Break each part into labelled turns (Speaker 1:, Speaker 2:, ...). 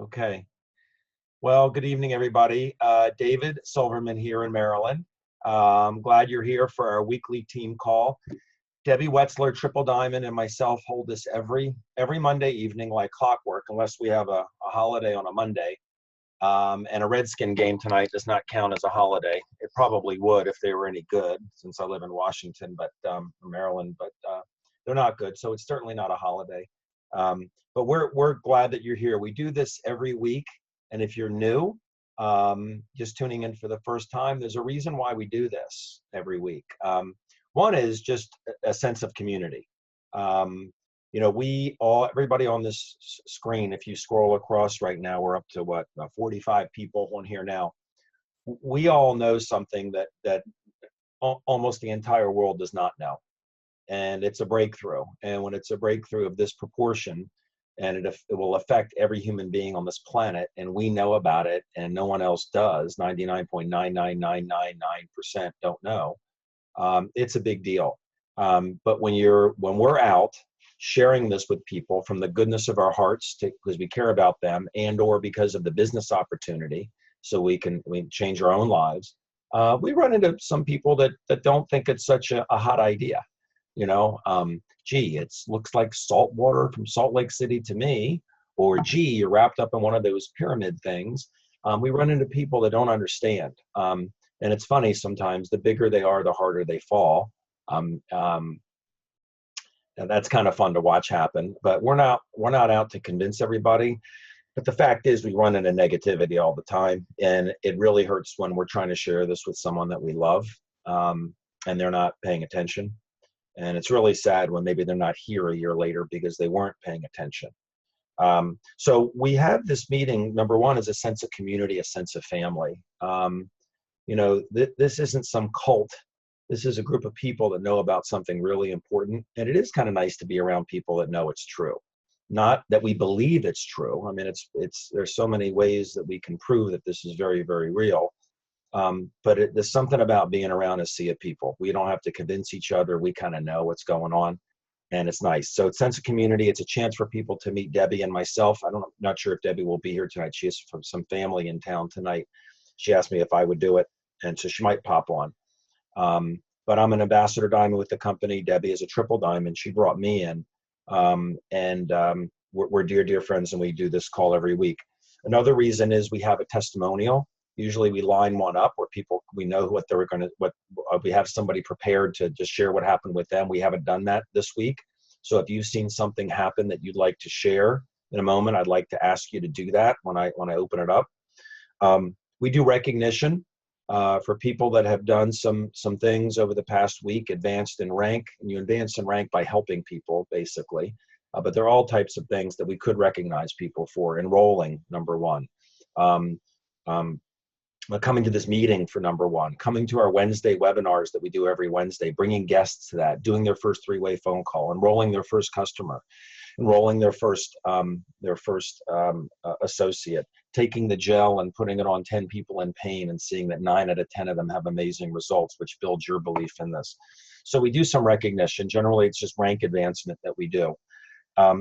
Speaker 1: Okay. Well, good evening, everybody. David Silverman here in Maryland. I'm glad you're here for our weekly team call. Debbie Wetzler, Triple Diamond, and myself hold this every Monday evening like clockwork, unless we have a holiday on a Monday. And a Redskin game tonight does not count as a holiday. It probably would if they were any good, since I live in Washington, or Maryland, but they're not good, so it's certainly not a holiday. But we're glad that you're here. We do this every week, and if you're new, just tuning in for the first time, there's a reason why we do this every week. One is just a sense of community. Everybody on this screen, if you scroll across right now, we're up to what, 45 people on here now. We all know something that almost the entire world does not know. And it's a breakthrough. And when it's a breakthrough of this proportion, and it will affect every human being on this planet, and we know about it, and no one else does, 99.99999% don't know, it's a big deal. But when we're out sharing this with people from the goodness of our hearts, because we care about them, and or because of the business opportunity, so we change our own lives, we run into some people that don't think it's such a hot idea. Gee, looks like salt water from Salt Lake City to me, or gee, you're wrapped up in one of those pyramid things. We run into people that don't understand. And it's funny, sometimes the bigger they are, the harder they fall. And that's kind of fun to watch happen, but we're not out to convince everybody. But the fact is, we run into negativity all the time, and it really hurts when we're trying to share this with someone that we love, and they're not paying attention. And it's really sad when maybe they're not here a year later because they weren't paying attention. So we have this meeting. Number one is a sense of community, a sense of family. This isn't some cult. This is a group of people that know about something really important. And it is kind of nice to be around people that know it's true. Not that we believe it's true. I mean, there's so many ways that we can prove that this is very, very real. But there's something about being around a sea of people. We don't have to convince each other. We kind of know what's going on, and it's nice. So it's sense of community. It's a chance for people to meet Debbie and myself. I'm not sure if Debbie will be here tonight. She has some family in town tonight. She asked me if I would do it, and so she might pop on. But I'm an ambassador diamond with the company. Debbie is a triple diamond. She brought me in, and we're dear friends, and we do this call every week. Another reason is we have a testimonial. Usually we line one up where we know we have somebody prepared to just share what happened with them. We haven't done that this week. So if you've seen something happen that you'd like to share in a moment, I'd like to ask you to do that when I open it up. We do recognition for people that have done some things over the past week, advanced in rank, and you advance in rank by helping people, basically. But there are all types of things that we could recognize people for. Enrolling, number one. Coming to this meeting for number one, coming to our Wednesday webinars that we do every Wednesday, bringing guests to that, doing their first three-way phone call, enrolling their first customer, enrolling their first associate, taking the gel and putting it on 10 people in pain and seeing that 9 out of 10 of them have amazing results, which builds your belief in this. So we do some recognition. Generally, it's just rank advancement that we do.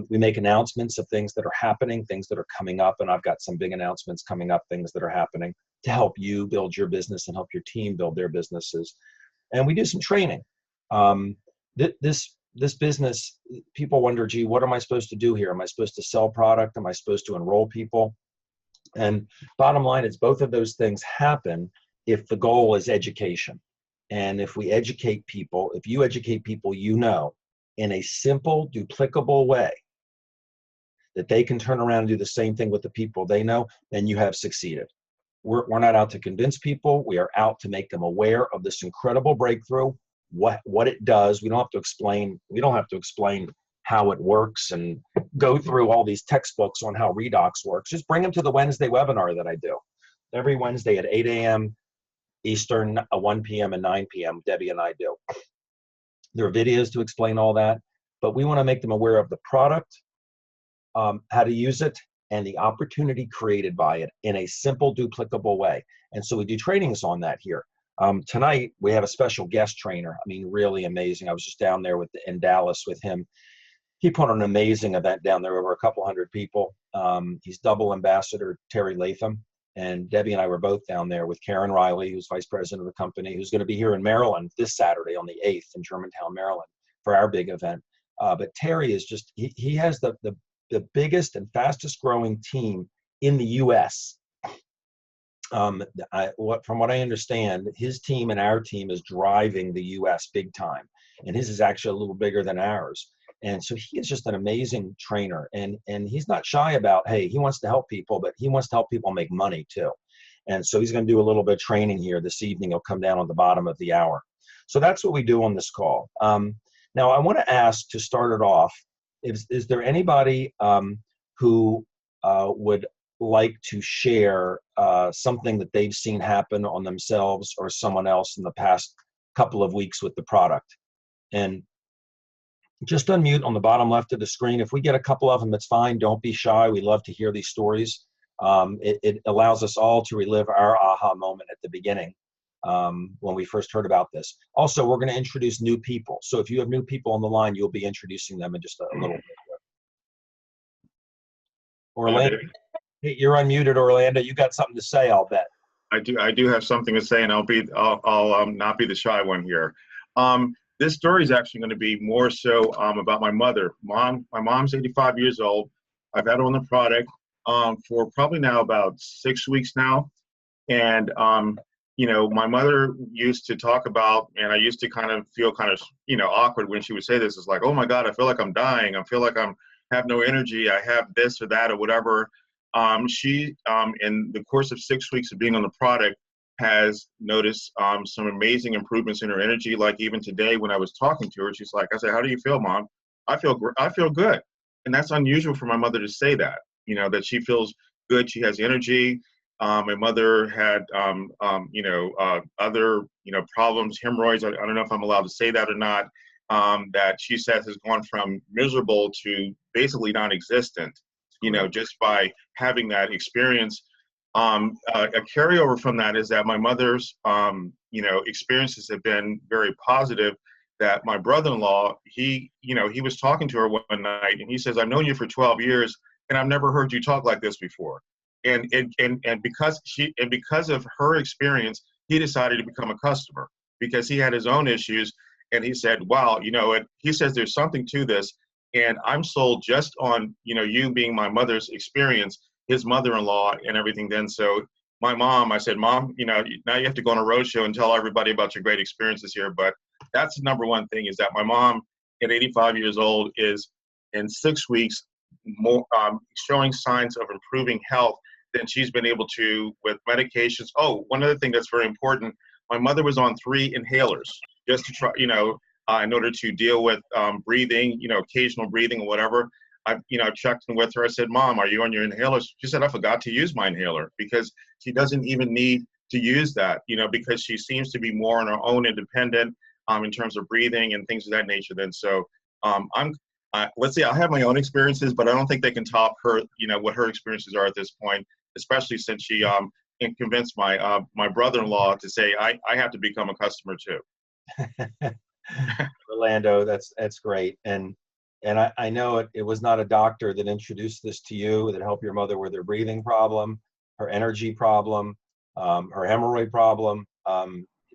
Speaker 1: We make announcements of things that are happening, things that are coming up, and I've got some big announcements coming up, things that are happening to help you build your business and help your team build their businesses. And we do some training. This business, people wonder, gee, what am I supposed to do here? Am I supposed to sell product? Am I supposed to enroll people? And bottom line is both of those things happen if the goal is education. And if we educate people, if you educate people, in a simple, duplicable way, that they can turn around and do the same thing with the people they know, then you have succeeded. We're not out to convince people. We are out to make them aware of this incredible breakthrough, what it does. We don't have to explain how it works and go through all these textbooks on how redox works. Just bring them to the Wednesday webinar that I do. Every Wednesday at 8 a.m. Eastern, 1 p.m. and 9 p.m. Debbie and I do. There are videos to explain all that, but we want to make them aware of the product, how to use it, and the opportunity created by it in a simple, duplicable way. And so we do trainings on that here. Tonight, we have a special guest trainer. I mean, really amazing. I was just down there in Dallas with him. he put on an amazing event down there, over a couple hundred people. He's double ambassador Terry Latham, and Debbie and I were both down there with Karen Riley, who's vice president of the company, who's going to be here in Maryland this Saturday on the 8th in Germantown, Maryland, for our big event. But Terry is just, he has the biggest and fastest growing team in the U.S. From what I understand, his team and our team is driving the U.S. big time, and his is actually a little bigger than ours. And so he is just an amazing trainer, and he's not shy about, hey, he wants to help people, but he wants to help people make money too. And so he's going to do a little bit of training here this evening. He'll come down on the bottom of the hour. So that's what we do on this call. Now I want to ask, to start it off, is there anybody who would like to share something that they've seen happen on themselves or someone else in the past couple of weeks with the product? And just unmute on the bottom left of the screen. If we get a couple of them, it's fine. Don't be shy. We love to hear these stories. It allows us all to relive our aha moment at the beginning when we first heard about this. Also, we're going to introduce new people. So if you have new people on the line, you'll be introducing them in just a little bit. Orlando, hey, you're unmuted, Orlando. You got something to say, I'll bet.
Speaker 2: I do have something to say, and I'll not be the shy one here. This story is actually going to be more so about my mother. My mom's 85 years old. I've had her on the product for probably now about 6 weeks now. And, you know, my mother used to talk about, and I used to kind of feel kind of, you know, awkward when she would say this. It's like, oh my God, I feel like I'm dying. I feel like have no energy. I have this or that or whatever. She, in the course of 6 weeks of being on the product, has noticed some amazing improvements in her energy. Like even today when I was talking to her, she's like, I said, how do you feel, Mom? I feel good. And that's unusual for my mother to say that, you know, that she feels good. She has energy. My mother had, you know, other, you know, problems, hemorrhoids. I don't know if I'm allowed to say that or not, that she says has gone from miserable to basically non-existent, you know, just by having that experience. A carryover from that is that my mother's, you know, experiences have been very positive. That my brother-in-law, he was talking to her one night, and he says, "I've known you for 12 years, and I've never heard you talk like this before." And because of her experience, he decided to become a customer because he had his own issues, and he said, "Wow, you know it." He says, "There's something to this, and I'm sold just on, you know, you being my mother's experience." His mother-in-law and everything. Then so my mom, I said, Mom, you know, now you have to go on a road show and tell everybody about your great experiences here. But that's the number one thing, is that my mom at 85 years old is in 6 weeks more showing signs of improving health than she's been able to with medications. Oh, one other thing that's very important, my mother was on 3 inhalers just to try, you know, in order to deal with breathing, you know, occasional breathing or whatever. I checked in with her. I said, Mom, are you on your inhalers? She said, I forgot to use my inhaler, because she doesn't even need to use that, you know, because she seems to be more on her own independent in terms of breathing and things of that nature. Then so let's see, I have my own experiences, but I don't think they can top her, you know, what her experiences are at this point, especially since she convinced my my brother-in-law to say, I have to become a customer too.
Speaker 1: Orlando, that's great. And I know it was not a doctor that introduced this to you, that helped your mother with her breathing problem, her energy problem, her hemorrhoid problem.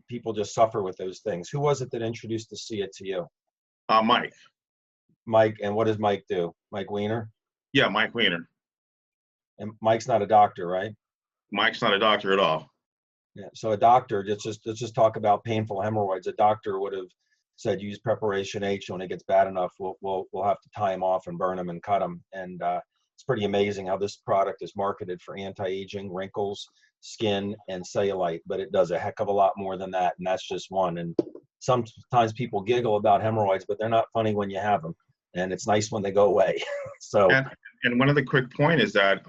Speaker 1: People just suffer with those things. Who was it that introduced the SIA to you?
Speaker 2: Mike.
Speaker 1: Mike, and what does Mike do? Mike Weiner?
Speaker 2: Yeah, Mike Weiner.
Speaker 1: And Mike's not a doctor, right? Mike's
Speaker 2: not a doctor at all.
Speaker 1: Yeah. So a doctor, let's just talk about painful hemorrhoids. A doctor would have said use preparation H. When it gets bad enough, we'll have to tie him off and burn him and cut him. And it's pretty amazing how this product is marketed for anti-aging, wrinkles, skin, and cellulite, but it does a heck of a lot more than that, and that's just one. And sometimes people giggle about hemorrhoids, but they're not funny when you have them, and it's nice when they go away. So
Speaker 2: and one other quick point is that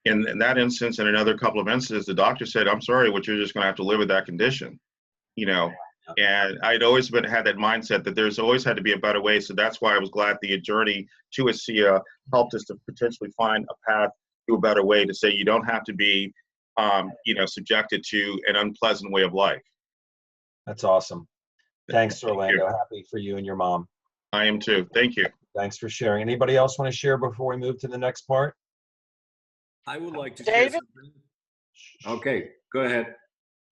Speaker 2: in that instance and another couple of instances, the doctor said, I'm sorry, but you're just going to have to live with that condition, you know. And I'd always had that mindset that there's always had to be a better way. So that's why I was glad the journey to ASEA helped us to potentially find a path to a better way, to say you don't have to be, you know, subjected to an unpleasant way of life.
Speaker 1: That's awesome. Thanks, Orlando. Happy for you and your mom.
Speaker 2: I am too. Thank you.
Speaker 1: Thanks for sharing. Anybody else want to share before we move to the next part?
Speaker 3: I would like to share something. Okay, go ahead.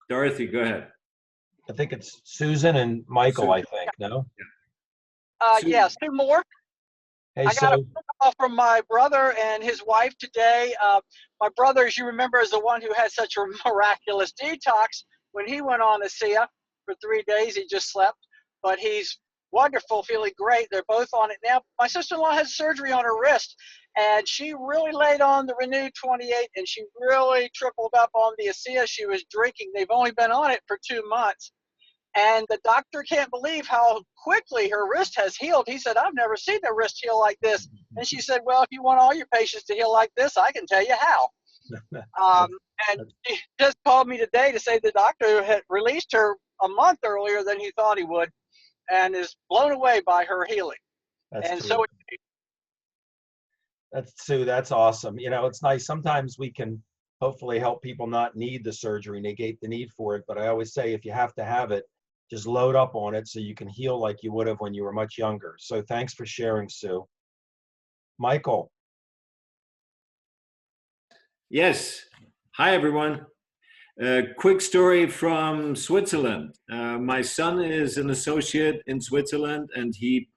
Speaker 3: Dorothy, go ahead.
Speaker 1: I think it's Susan and Michael, I think, no?
Speaker 4: Yes, two more.
Speaker 1: Hey,
Speaker 4: I got a
Speaker 1: Sue.
Speaker 4: phone call from my brother and his wife today. My brother, as you remember, is the one who had such a miraculous detox when he went on ASEA for 3 days. He just slept, but he's wonderful, feeling great. They're both on it now. My sister-in-law had surgery on her wrist, and she really laid on the Renew 28, and she really tripled up on the ASEA she was drinking. They've only been on it for 2 months. And the doctor can't believe how quickly her wrist has healed. He said, I've never seen a wrist heal like this. And she said, well, if you want all your patients to heal like this, I can tell you how. And she just called me today to say the doctor had released her a month earlier than he thought he would, and is blown away by her healing.
Speaker 1: That's
Speaker 4: And
Speaker 1: terrific. Sue, that's awesome. You know, it's nice. Sometimes we can hopefully help people not need the surgery, negate the need for it. But I always say, if you have to have it, just load up on it so you can heal like you would have when you were much younger. So thanks for sharing, Sue. Michael.
Speaker 3: Yes. Hi, everyone. Quick story from Switzerland. My son is an associate in Switzerland, and he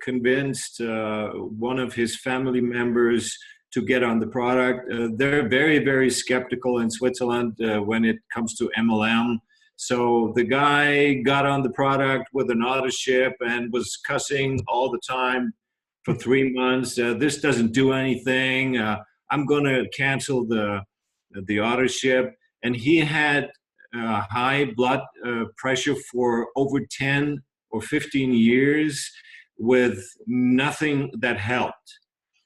Speaker 3: convinced one of his family members to get on the product. They're very, very skeptical in Switzerland when it comes to MLM. So the guy got on the product with an auto ship and was cussing all the time for 3 months. This doesn't do anything. I'm going to cancel the auto ship. And he had high blood pressure for over 10 or 15 years with nothing that helped.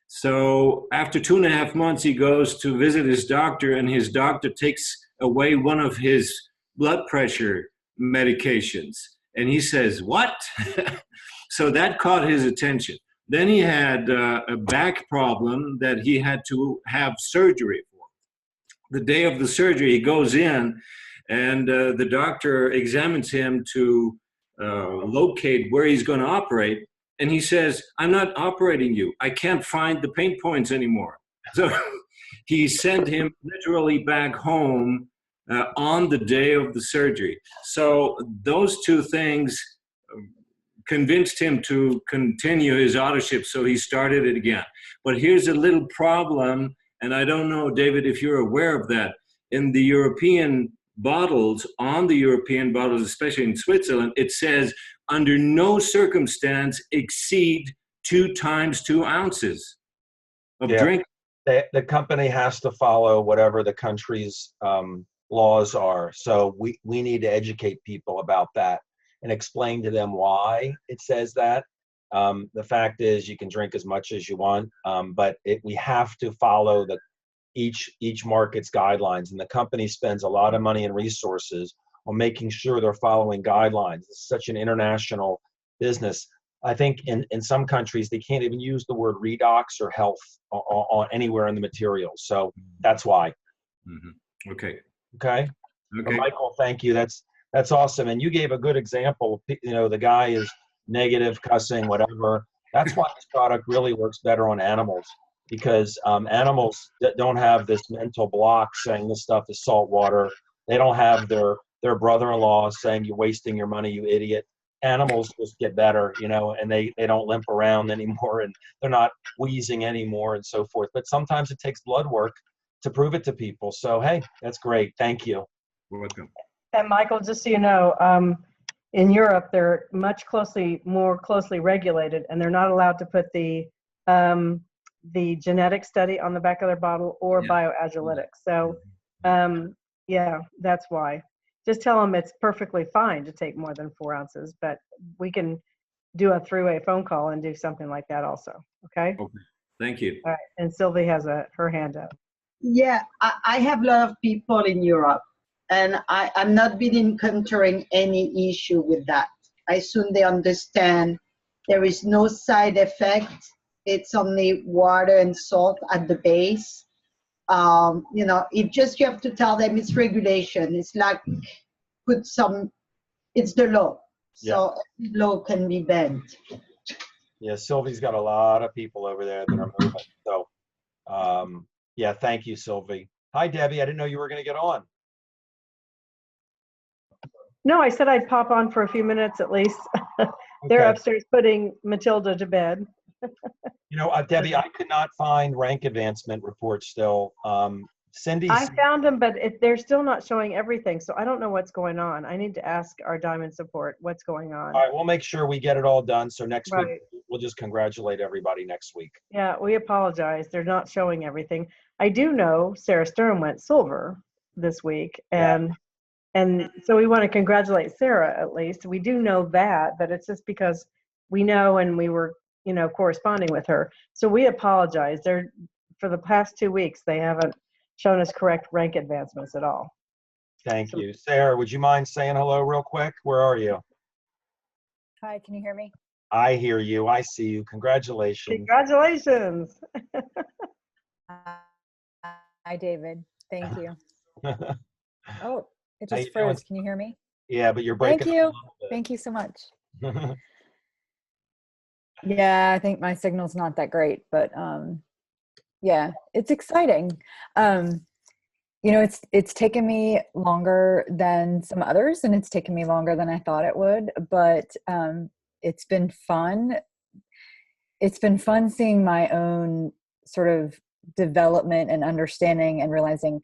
Speaker 3: So after 2.5 months, he goes to visit his doctor, and his doctor takes away one of his blood pressure medications. And he says, what? So that caught his attention. Then he had a back problem that he had to have surgery for. The day of the surgery, he goes in, and the doctor examines him to locate where he's going to operate. And he says, I'm not operating you. I can't find the pain points anymore. So he sent him literally back home on the day of the surgery. So those two things convinced him to continue his auto ship, so he started it again. But here's a little problem, and I don't know, David, if you're aware of that. In the European bottles, on the European bottles, especially in Switzerland, it says, under no circumstance exceed 2 times 2 ounces of drink.
Speaker 1: The company has to follow whatever the country's laws are. So we need to educate people about that and explain to them why it says that. The fact is, you can drink as much as you want, but we have to follow each market's guidelines, and the company spends a lot of money and resources on making sure they're following guidelines. It's such an international business. I think in some countries, they can't even use the word redox or health on anywhere in the materials. So that's why.
Speaker 3: Mm-hmm. Okay.
Speaker 1: Well, Michael, thank you. That's awesome. And you gave a good example. You know, the guy is negative, cussing, whatever. That's why this product really works better on animals, because animals that don't have this mental block saying this stuff is salt water. They don't have their brother-in-law saying you're wasting your money, you idiot. Animals just get better, you know, and they don't limp around anymore, and they're not wheezing anymore and so forth. But sometimes it takes blood work to prove it to people. So, hey, that's great. Thank you.
Speaker 3: You're welcome.
Speaker 5: And Michael, just so you know, in Europe, they're more closely regulated, and they're not allowed to put the genetic study on the back of their bottle or bioagiletics. So, yeah, that's why. Just tell them it's perfectly fine to take more than 4 ounces, but we can do a three-way phone call and do something like that also. Okay?
Speaker 3: Okay. Thank you.
Speaker 5: All right. And Sylvie has her hand up.
Speaker 6: Yeah, I have a lot of people in Europe, and I'm not been encountering any issue with that. I assume they understand there is no side effect. It's only water and salt at the base. You know, you have to tell them it's regulation. It's like it's the law. So law can be bent.
Speaker 1: Yeah, Sylvie's got a lot of people over there that are moving. So, yeah, thank you, Sylvie. Hi, Debbie. I didn't know you were going to get on.
Speaker 5: No, I said I'd pop on for a few minutes at least. They're
Speaker 1: Okay.
Speaker 5: upstairs putting Matilda to bed.
Speaker 1: You know, Debbie, I could not find rank advancement reports still. Cindy,
Speaker 5: I found them, but they're still not showing everything. So I don't know what's going on. I need to ask our Diamond support what's going on.
Speaker 1: all right, we'll make sure we get it all done. So next week,
Speaker 5: Right.
Speaker 1: we'll just congratulate everybody next week.
Speaker 5: Yeah, we apologize. They're not showing everything. I do know Sarah Stern went silver this week, and so we want to congratulate Sarah at least. We do know that, but it's just because we know and we were, corresponding with her. So we apologize. They're for the past 2 weeks they haven't shown us correct rank advancements at all.
Speaker 1: Thank you. Sarah, would you mind saying hello real quick? Where are you?
Speaker 7: Hi, can you hear me?
Speaker 1: I hear you. I see you. Congratulations.
Speaker 5: Congratulations.
Speaker 7: Hi, David. Thank you. Oh, it
Speaker 1: How you
Speaker 7: just
Speaker 1: doing?
Speaker 7: froze. Can you hear me?
Speaker 1: Yeah, but you're breaking
Speaker 7: Thank you.
Speaker 1: up a
Speaker 7: Thank you so much.
Speaker 1: little bit.
Speaker 7: Yeah, I think my signal's not that great, but yeah, it's exciting. It's taken me longer than some others, and it's taken me longer than I thought it would, but it's been fun. It's been fun seeing my own sort of development and understanding and realizing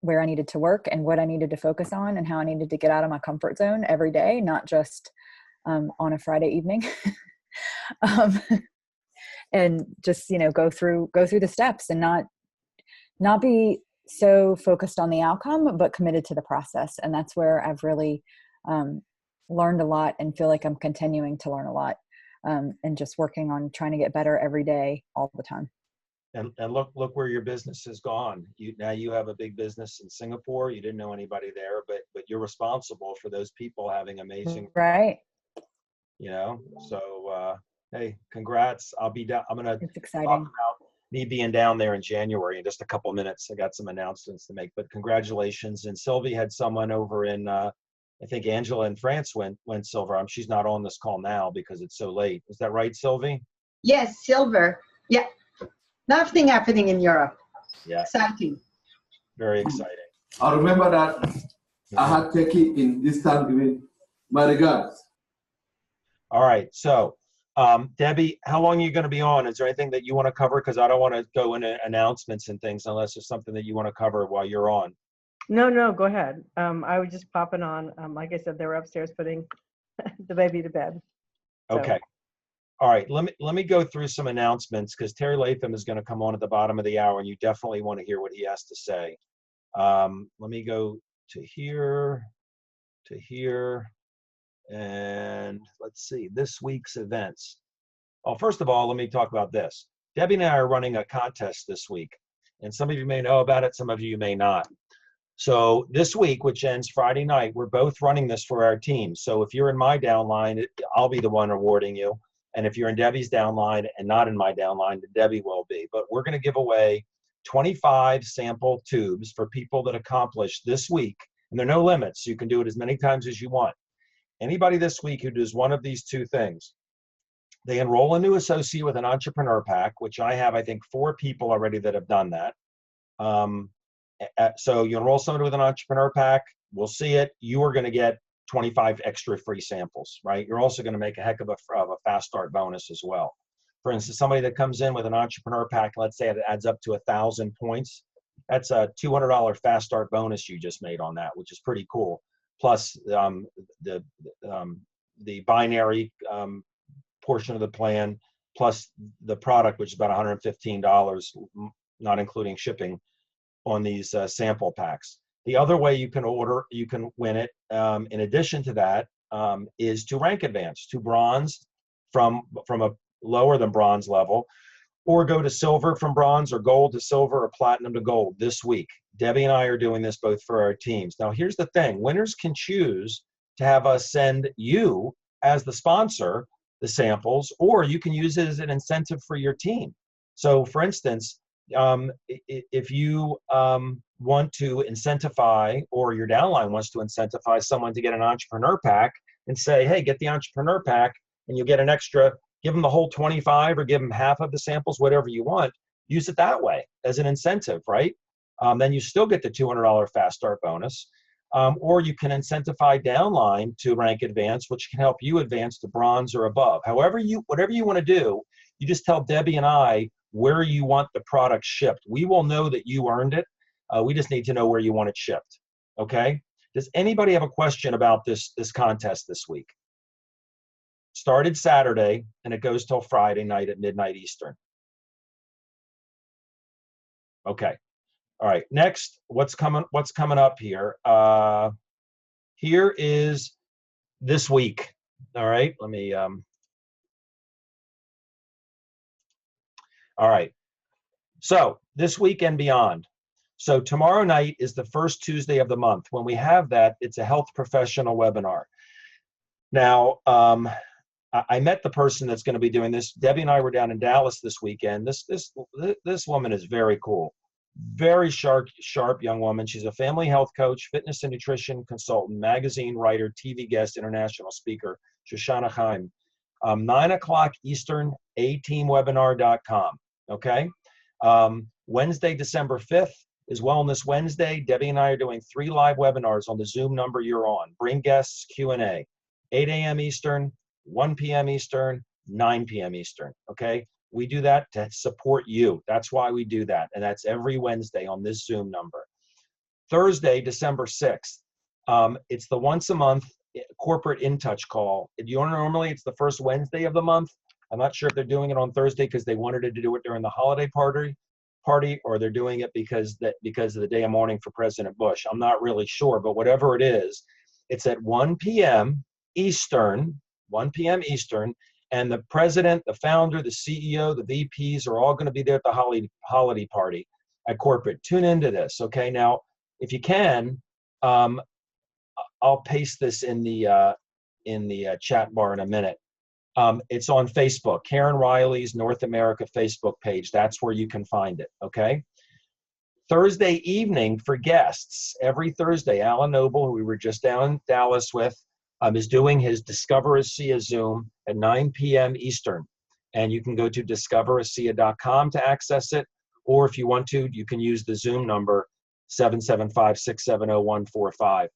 Speaker 7: where I needed to work and what I needed to focus on and how I needed to get out of my comfort zone every day, not just on a Friday evening. And just, go through the steps and not be so focused on the outcome, but committed to the process. And that's where I've really learned a lot and feel like I'm continuing to learn a lot, and just working on trying to get better every day, all the time.
Speaker 1: And look where your business has gone. Now you have a big business in Singapore. You didn't know anybody there, but you're responsible for those people having amazing,
Speaker 7: right?
Speaker 1: So hey, congrats. I'll be down. I'm gonna
Speaker 7: It's
Speaker 1: talk
Speaker 7: exciting.
Speaker 1: about me being down there in January in just a couple minutes. I got some announcements to make, but congratulations. And Sylvie had someone over in I think Angela in France went silver. She's not on this call now because it's so late. Is that right, Sylvie?
Speaker 6: Yes, silver. Yeah. Nothing happening in Europe.
Speaker 1: Yeah.
Speaker 6: Exciting.
Speaker 1: Very exciting.
Speaker 8: I remember that I had Turkey in this Thanksgiving. My regards.
Speaker 1: All right. So, Debbie, how long are you going to be on? Is there anything that you want to cover? Because I don't want to go into announcements and things unless there's something that you want to cover while you're on.
Speaker 5: No, go ahead. I was just popping on. Like I said, they were upstairs putting the baby to bed. So.
Speaker 1: Okay. All right. Let me go through some announcements because Terry Latham is going to come on at the bottom of the hour, and you definitely want to hear what he has to say. Let me go to here, and let's see this week's events. Well, first of all, let me talk about this. Debbie and I are running a contest this week, and some of you may know about it, some of you may not. So this week, which ends Friday night, we're both running this for our team. So if you're in my downline, I'll be the one awarding you. And if you're in Debbie's downline and not in my downline, then Debbie will be. But we're going to give away 25 sample tubes for people that accomplish this week. And there are no limits. You can do it as many times as you want. Anybody this week who does one of these two things, they enroll a new associate with an entrepreneur pack, which I have, I think, 4 people already that have done that. So you enroll somebody with an entrepreneur pack, we'll see it. You are going to get 25 extra free samples, right? You're also going to make a heck of a fast start bonus as well. For instance, somebody that comes in with an entrepreneur pack, let's say it adds up to 1,000 points. That's a $200 fast start bonus you just made on that, which is pretty cool. Plus the binary portion of the plan, plus the product, which is about $115, not including shipping on these sample packs. The other way you can win it, in addition to that, is to rank advance to bronze from a lower than bronze level, or go to silver from bronze, or gold to silver, or platinum to gold this week. Debbie and I are doing this both for our teams. Now, here's the thing. Winners can choose to have us send you, as the sponsor, the samples, or you can use it as an incentive for your team. So, for instance, if you want to incentivize, or your downline wants to incentivize someone to get an entrepreneur pack and say, hey, get the entrepreneur pack and you'll get an extra Give them the whole 25 or give them half of the samples, whatever you want. Use it that way as an incentive, right? Then you still get the $200 fast start bonus. Or you can incentivize downline to rank advance, which can help you advance to bronze or above. Whatever you want to do, you just tell Debbie and I where you want the product shipped. We will know that you earned it. We just need to know where you want it shipped. Okay? Does anybody have a question about this contest this week? Started Saturday and it goes till Friday night at midnight Eastern. Okay. All right. Next, what's coming up here? Here is this week. All right. Let me. All right. So this week and beyond. So tomorrow night is the first Tuesday of the month. When we have that, it's a health professional webinar. Now, I met the person that's going to be doing this. Debbie and I were down in Dallas this weekend. This woman is very cool. Very sharp young woman. She's a family health coach, fitness and nutrition consultant, magazine writer, TV guest, international speaker, Shoshana Chaim. 9 o'clock Eastern, ateamwebinar.com. Okay. Wednesday, December 5th is Wellness Wednesday. Debbie and I are doing 3 live webinars on the Zoom number you're on. Bring guests, Q&A. 8 a.m. Eastern, 1 p.m. Eastern, 9 p.m. Eastern. Okay. We do that to support you. That's why we do that. And that's every Wednesday on this Zoom number. Thursday, December 6th. It's the once a month corporate in touch call. Normally it's the first Wednesday of the month. I'm not sure if they're doing it on Thursday because they wanted to do it during the holiday party, or they're doing it because of the day of mourning for President Bush. I'm not really sure, but whatever it is, it's at 1 p.m. Eastern, 1 p.m. Eastern. And the president, the founder, the CEO, the VPs are all going to be there at the holiday party at corporate. Tune into this, okay? Now, if you can, I'll paste this in the chat bar in a minute. It's on Facebook, Karen Riley's North America Facebook page. That's where you can find it, okay? Thursday evening for guests. Every Thursday, Alan Noble, who we were just down in Dallas with, is doing his Discover ASEA Zoom at 9 p.m. Eastern. And you can go to discoverasea.com to access it. Or if you want to, you can use the Zoom number 775-670-145.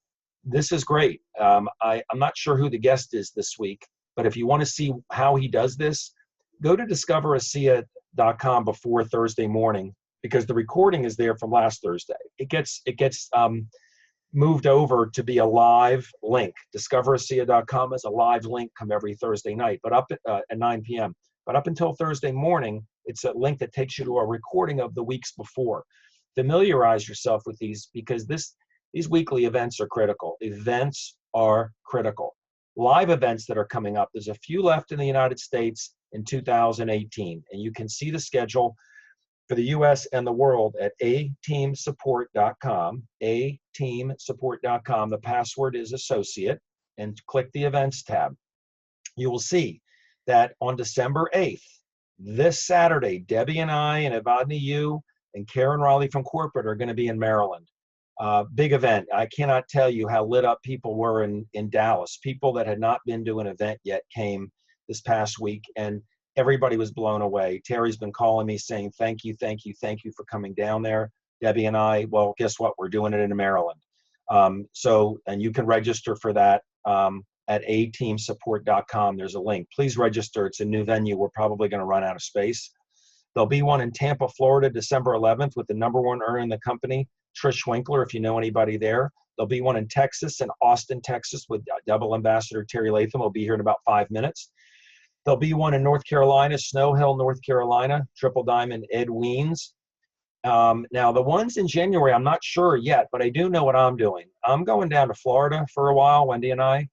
Speaker 1: This is great. I'm not sure who the guest is this week, but if you want to see how he does this, go to discoverasea.com before Thursday morning, because the recording is there from last Thursday. It gets moved over to be a live link. Discoverasea.com is a live link come every Thursday night, but up at 9 p.m. But up until Thursday morning, it's a link that takes you to a recording of the weeks before. Familiarize yourself with these, because these weekly events are critical. Events are critical. Live events that are coming up, there's a few left in the United States in 2018, and you can see the schedule for the US and the world at ateamsupport.com, ateamsupport.com. The password is associate, and click the events tab. You will see that on December 8th, this Saturday, Debbie and I and Evadne Yu and Karen Riley from corporate are going to be in Maryland. Big event. I cannot tell you how lit up people were in Dallas. People that had not been to an event yet came this past week, and everybody was blown away. Terry's been calling me saying, thank you for coming down there. Debbie and I, well, guess what? We're doing it in Maryland. And you can register for that at ateamsupport.com. There's a link. Please register. It's a new venue. We're probably going to run out of space. There'll be one in Tampa, Florida, December 11th with the #1 earner in the company, Trish Winkler, if you know anybody there. There'll be one in Texas, in Austin, Texas, with Double Ambassador Terry Latham. Will be here in about 5 minutes. There'll be one in North Carolina, Snow Hill, North Carolina, Triple Diamond, Ed Weens. Now, the ones in January, I'm not sure yet, but I do know what I'm doing. I'm going down to Florida for a while, Wendy and I.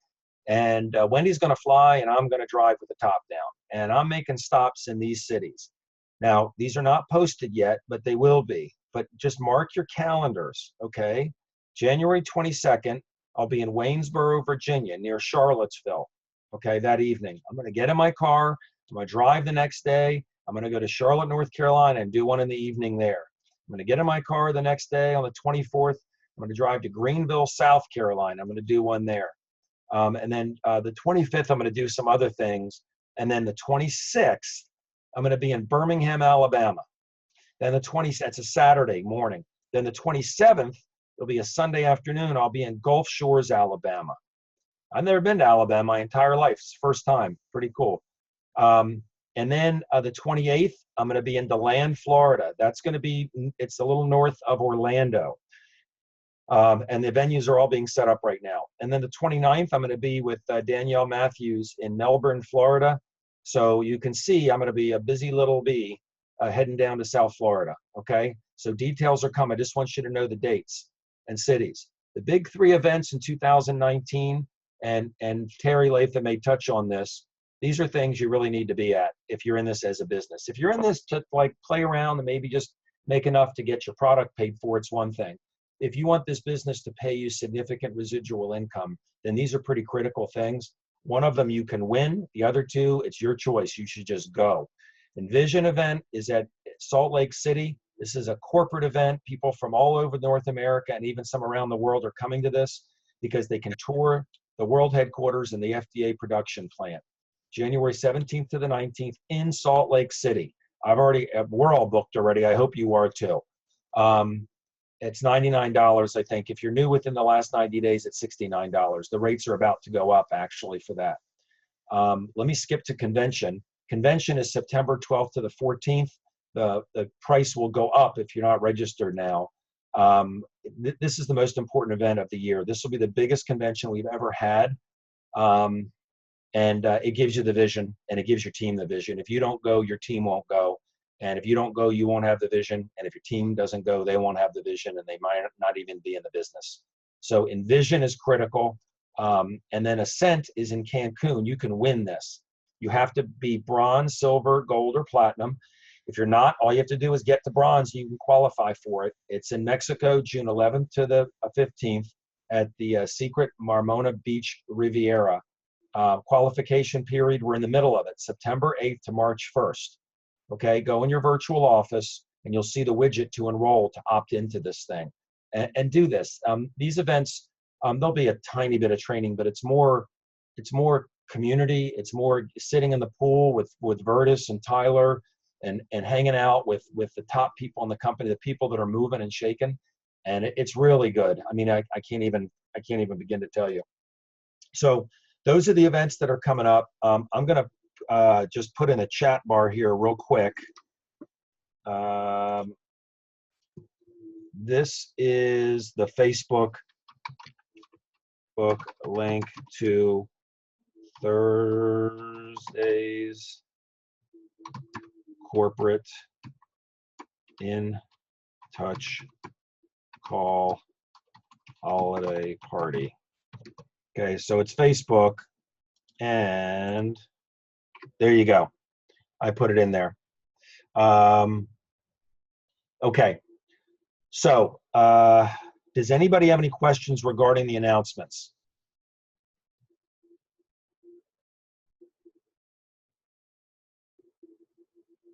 Speaker 1: And Wendy's going to fly, and I'm going to drive with the top down. And I'm making stops in these cities. Now, these are not posted yet, but they will be. But just mark your calendars, okay? January 22nd, I'll be in Waynesboro, Virginia, near Charlottesville, okay, that evening. I'm going to get in my car. I'm going to drive the next day. I'm going to go to Charlotte, North Carolina, and do one in the evening there. I'm going to get in my car the next day on the 24th. I'm going to drive to Greenville, South Carolina. I'm going to do one there. And then the 25th, I'm going to do some other things. And then the 26th, I'm going to be in Birmingham, Alabama. Then the 20th, that's a Saturday morning. Then the 27th, it'll be a Sunday afternoon. I'll be in Gulf Shores, Alabama. I've never been to Alabama my entire life. It's the first time. Pretty cool. And then the 28th, I'm going to be in DeLand, Florida. That's going to be, it's a little north of Orlando. And the venues are all being set up right now. And then the 29th, I'm going to be with Danielle Matthews in Melbourne, Florida. So you can see I'm going to be a busy little bee heading down to South Florida. Okay. So details are coming. I just want you to know the dates and cities. The big 3 events in 2019, and Terry Latham may touch on this. These are things you really need to be at if you're in this as a business. If you're in this to like play around and maybe just make enough to get your product paid for, it's one thing. If you want this business to pay you significant residual income, then these are pretty critical things. One of them you can win. The other 2, it's your choice. You should just go. Envision event is at Salt Lake City. This is a corporate event. People from all over North America and even some around the world are coming to this because they can tour the world headquarters and the FDA production plant. January 17th to the 19th in Salt Lake City. We're all booked already. I hope you are too. It's $99, I think. If you're new within the last 90 days, it's $69. The rates are about to go up actually for that. Let me skip to convention. Convention is September 12th to the 14th. The price will go up if you're not registered now. This is the most important event of the year. This will be the biggest convention we've ever had. And it gives you the vision, and it gives your team the vision. If you don't go, your team won't go. And if you don't go, you won't have the vision. And if your team doesn't go, they won't have the vision, and they might not even be in the business. So Envision is critical. And then Ascent is in Cancun. You can win this. You have to be bronze, silver, gold, or platinum. If you're not, all you have to do is get to bronze. You can qualify for it. It's in Mexico, June 11th to the 15th at the Secret Marmona Beach Riviera. Qualification period, we're in the middle of it, September 8th to March 1st. Okay, go in your virtual office and you'll see the widget to enroll to opt into this thing and do this. These events, there'll be a tiny bit of training, but it's more community. It's more sitting in the pool with Vertus and Tyler and hanging out with the top people in the company, the people that are moving and shaking. And it's really good. I mean, I can't even begin to tell you. So those are the events that are coming up. I'm going to just put in a chat bar here real quick. This is the Facebook book link to Thursday's corporate in touch call holiday party. Okay, so it's Facebook, and there you go. I put it in there. Okay, so does anybody have any questions regarding the announcements?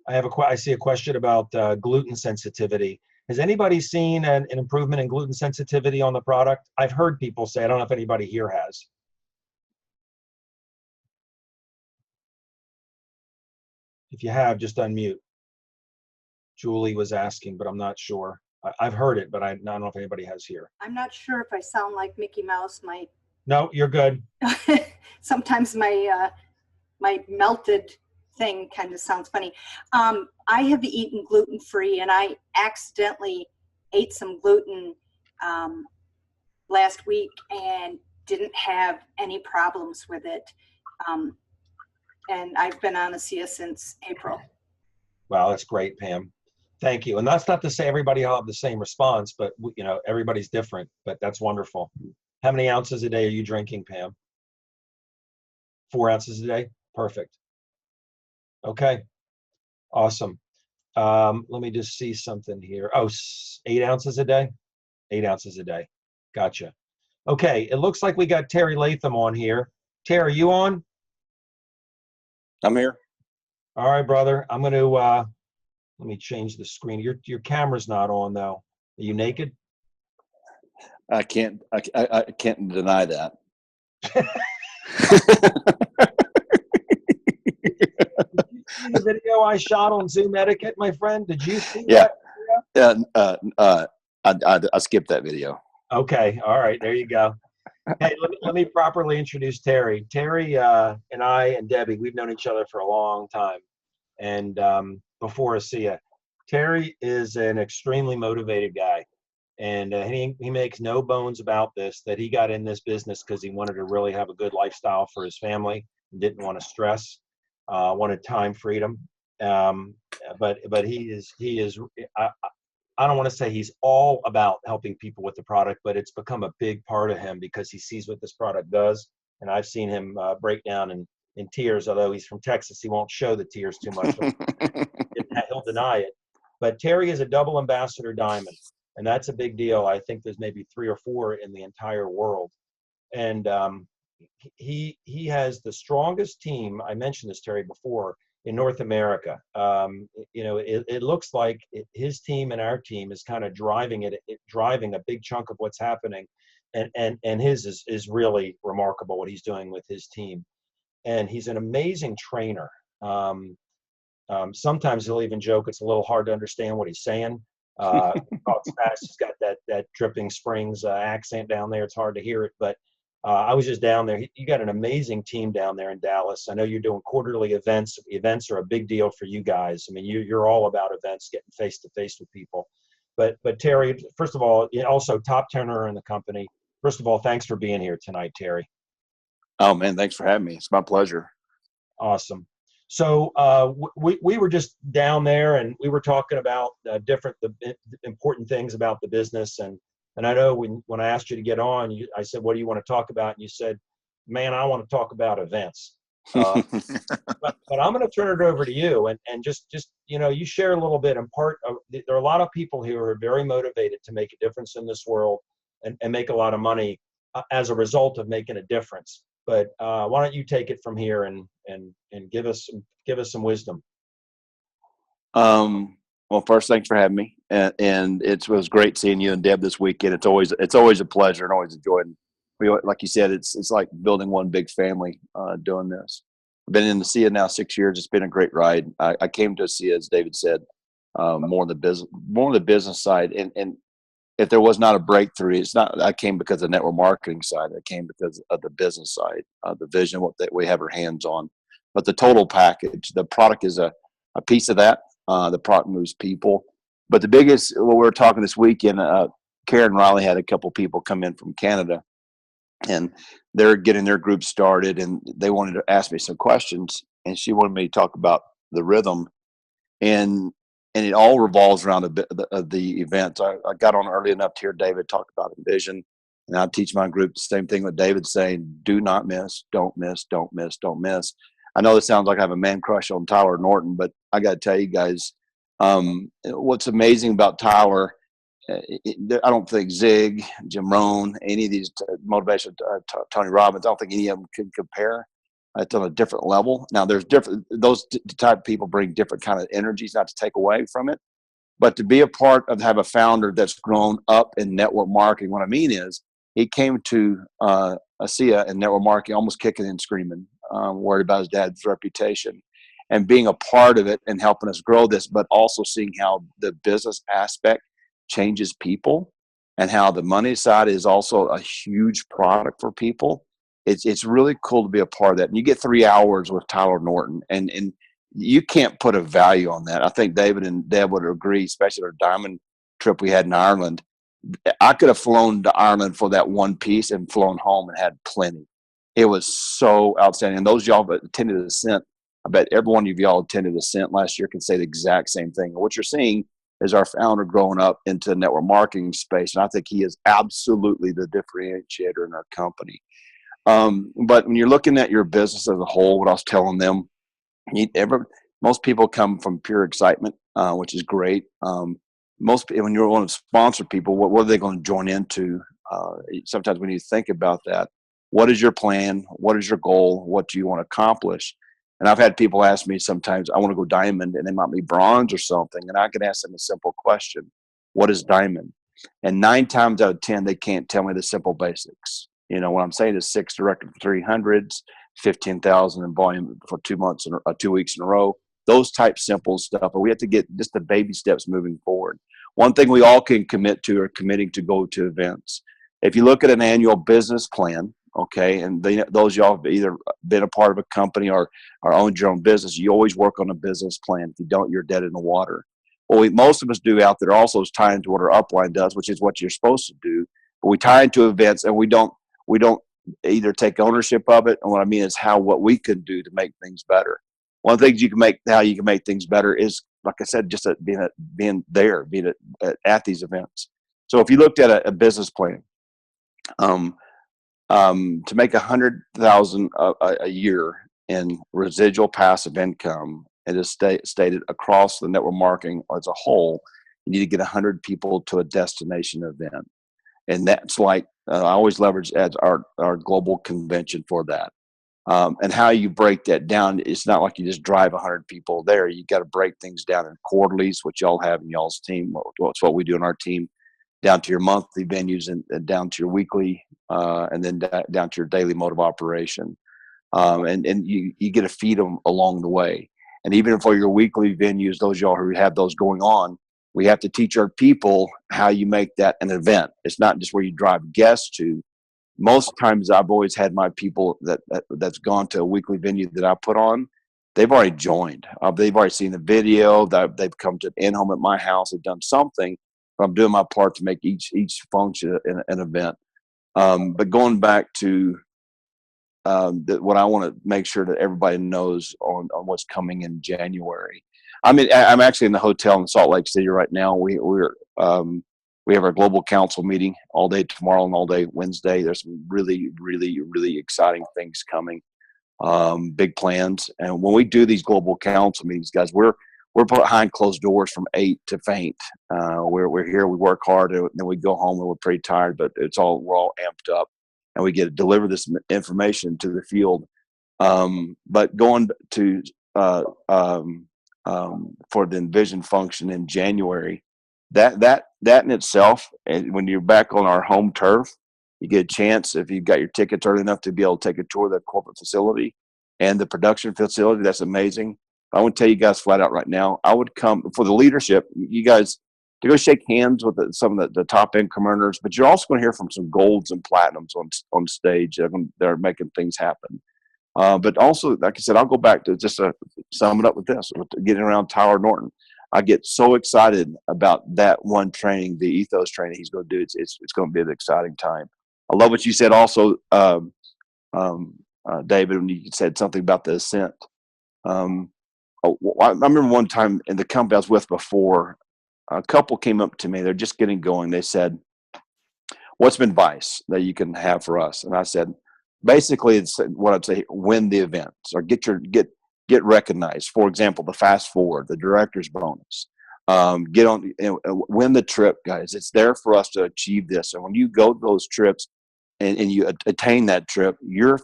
Speaker 1: I see a question about gluten sensitivity. Has anybody seen an improvement in gluten sensitivity on the product? I've heard people say, I don't know if anybody here has. If you have, just unmute. Julie was asking, but I'm not sure. I've heard it, but I don't know if anybody has here.
Speaker 9: I'm not sure if I sound like Mickey Mouse.
Speaker 1: No, you're good.
Speaker 9: Sometimes my melted thing kind of sounds funny. I have eaten gluten-free, and I accidentally ate some gluten last week and didn't have any problems with it. And I've been on ASEA since April.
Speaker 1: Wow, that's great, Pam. Thank you. And that's not to say everybody will have the same response, but you know, everybody's different, but that's wonderful. How many ounces a day are you drinking, Pam? 4 ounces a day? Perfect. Okay, awesome. Let me just see something here. Oh, 8 ounces a day? 8 ounces a day. Gotcha. Okay, it looks like we got Terry Latham on here. Terry, you on?
Speaker 10: I'm here.
Speaker 1: All right, brother. I'm going to, let me change the screen. Your camera's not on, though. Are you naked?
Speaker 10: I can't deny that.
Speaker 1: see the video I shot on Zoom etiquette, my friend? Did you see
Speaker 10: Yeah.
Speaker 1: that?
Speaker 10: I skipped that video.
Speaker 1: Okay. All right. There you go. Hey, let me properly introduce Terry. Terry and I and Debbie, we've known each other for a long time. And before ASEA, Terry is an extremely motivated guy. And he makes no bones about this, that he got in this business because he wanted to really have a good lifestyle for his family and didn't want to stress, wanted time freedom. But he is I don't want to say he's all about helping people with the product, but it's become a big part of him because he sees what this product does. And I've seen him break down in tears, although he's from Texas, he won't show the tears too much. He'll deny it. But Terry is a double ambassador diamond, and that's a big deal. I think there's maybe 3 or 4 in the entire world. And he has the strongest team. I mentioned this, Terry, before, in North America. It looks like his team and our team is kind of driving a big chunk of what's happening. And his is really remarkable what he's doing with his team. And he's an amazing trainer. Sometimes he'll even joke it's a little hard to understand what he's saying. Talks fast. He's got that Dripping Springs accent down there. It's hard to hear it, but I was just down there. You got an amazing team down there in Dallas. I know you're doing quarterly events. Events are a big deal for you guys. I mean, you're all about events, getting face to face with people. But Terry, first of all, also top tenor in the company. First of all, thanks for being here tonight, Terry.
Speaker 10: Oh man, thanks for having me. It's my pleasure.
Speaker 1: Awesome. So we were just down there and we were talking about the important things about the business. And I know when I asked you to get on, I said, what do you want to talk about? And you said, man, I want to talk about events. But I'm going to turn it over to you and just you share a little bit. And there are a lot of people who are very motivated to make a difference in this world and make a lot of money as a result of making a difference. But why don't you take it from here and give us some wisdom.
Speaker 10: Well, first, thanks for having me, and it was great seeing you and Deb this weekend. It's always a pleasure and always enjoyed. Like you said, it's like building one big family doing this. I've been in the ASEA now 6 years. It's been a great ride. I came to ASEA, as David said, more on the business side. And if there was not a breakthrough, it's not. I came because of the network marketing side. I came because of the business side, the vision, what that we have our hands on. But the total package, the product is a piece of that. The product moves people. But the biggest, we were talking this weekend, Karen Riley had a couple people come in from Canada, and they're getting their group started, and they wanted to ask me some questions, and she wanted me to talk about the rhythm, and it all revolves around the events. I got on early enough to hear David talk about Envision, and I teach my group the same thing with David saying, do not miss, don't miss, don't miss, don't miss. I know this sounds like I have a man crush on Tyler Norton, but I got to tell you guys, what's amazing about Tyler, I don't think Zig, Jim Rohn, any of these motivation, Tony Robbins, I don't think any of them can compare. It's on a different level. Now, there's different; those type of people bring different kind of energies. Not to take away from it, but to be a part of have a founder that's grown up in network marketing. What I mean is, he came to ASEA and network marketing almost kicking and screaming, worried about his dad's reputation, and being a part of it and helping us grow this, but also seeing how the business aspect changes people and how the money side is also a huge product for people. It's really cool to be a part of that. And you get 3 hours with Tyler Norton, and you can't put a value on that. I think David and Deb would agree, especially our diamond trip we had in Ireland. I could have flown to Ireland for that one piece and flown home and had plenty. It was so outstanding. And those y'all that attended the Ascent, I bet every one of y'all attended the Ascent last year can say the exact same thing. And what you're seeing is our founder growing up into the network marketing space. And I think he is absolutely the differentiator in our company. But when you're looking at your business as a whole, what I was telling them, most people come from pure excitement, which is great. When you want to sponsor people, what are they going to join into? Sometimes we need to think about that. What is your plan? What is your goal? What do you want to accomplish? And I've had people ask me sometimes, I want to go diamond, and they might be bronze or something. And I can ask them a simple question. What is diamond? And 9 times out of 10, they can't tell me the simple basics. You know, what I'm saying is 6 directed for 300s, 15,000 in volume for 2 months or 2 weeks in a row. those type simple stuff. But we have to get just the baby steps moving forward. One thing we all can commit to are committing to go to events. If you look at an annual business plan, okay, and those y'all have either been a part of a company or owned your own business, you always work on a business plan. If you don't, you're dead in the water. What most of us do out there also is tie into what our upline does, which is what you're supposed to do. But we tie into events, and we don't either take ownership of it. And what I mean is what we can do to make things better. One of the things how you can make things better is, like I said, just being at these events. So if you looked at a business plan, to make $100,000 a year in residual passive income, it is stated across the network marketing as a whole, you need to get 100 people to a destination event. And that's like, I always leverage as our global convention for that. And how you break that down, it's not like you just drive 100 people there. You got to break things down in quarterlies, which y'all have in y'all's team. It's what we do in our team, down to your monthly venues and down to your weekly, and then down to your daily mode of operation. And you get to feed them along the way. And even for your weekly venues, those y'all who have those going on, we have to teach our people how you make that an event. It's not just where you drive guests to. Most times I've always had my people that's gone to a weekly venue that I put on, they've already joined. They've already seen the video. They've come to an in-home at my house. They've done something. But I'm doing my part to make each function an event. But going back to what I want to make sure that everybody knows on what's coming in January. I mean, I'm actually in the hotel in Salt Lake City right now. We have our global council meeting all day tomorrow and all day Wednesday. There's some really, really, really exciting things coming, big plans. And when we do these global council meetings, guys, we're behind closed doors from 8 to faint. We're here, we work hard, and then we go home and we're pretty tired, but we're all amped up, and we get to deliver this information to the field. But going to for the Envision function in January, that in itself, and when you're back on our home turf, you get a chance, if you've got your tickets early enough, to be able to take a tour of the corporate facility and the production facility. That's amazing. I want to tell you guys flat out right now, I would come for the leadership, you guys, to go shake hands with some of the top incrementers, but you're also going to hear from some golds and platinums on stage that are making things happen. But also, like I said, I'll go back to just sum it up with this, getting around Tyler Norton. I get so excited about that one training, the ethos training he's going to do. It's going to be an exciting time. I love what you said also, David, when you said something about the ascent. I remember one time in the company I was with before, a couple came up to me. They're just getting going. They said, "What's some advice that you can have for us?" And I said, basically, it's what I'd say: win the events or get recognized. For example, the fast forward, the director's bonus. Get on, win the trip, guys. It's there for us to achieve this. And when you go to those trips and you attain that trip, your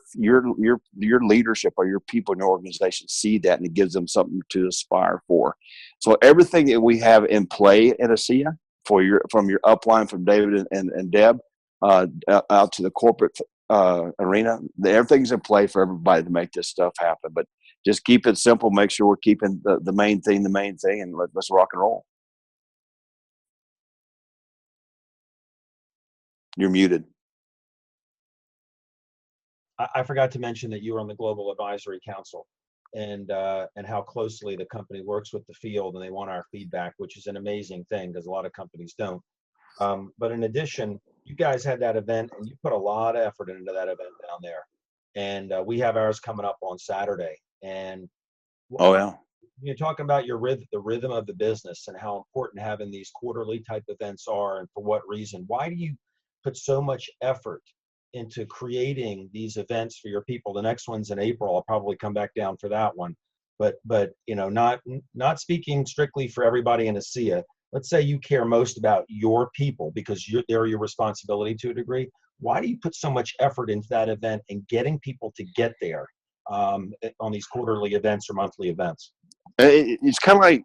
Speaker 10: leadership or your people in your organization see that, and it gives them something to aspire for. So everything that we have in play at ASEA, from your upline, from David and Deb, out to the corporate arena, everything's in play for everybody to make this stuff happen. But just keep it simple. Make sure we're keeping the main thing, and let's rock and roll. You're muted.
Speaker 1: I forgot to mention that you were on the Global Advisory Council, and how closely the company works with the field, and they want our feedback, which is an amazing thing because a lot of companies don't. But in addition, you guys had that event, and you put a lot of effort into that event down there. And we have ours coming up on Saturday. And
Speaker 10: oh yeah,
Speaker 1: you're talking about the rhythm of the business and how important having these quarterly type events are, and for what reason. Why do you put so much effort into creating these events for your people? The next one's in April. I'll probably come back down for that one. But not speaking strictly for everybody in ASEA. Let's say you care most about your people because they're your responsibility to a degree. Why do you put so much effort into that event and getting people to get there on these quarterly events or monthly events?
Speaker 10: It's kind of like,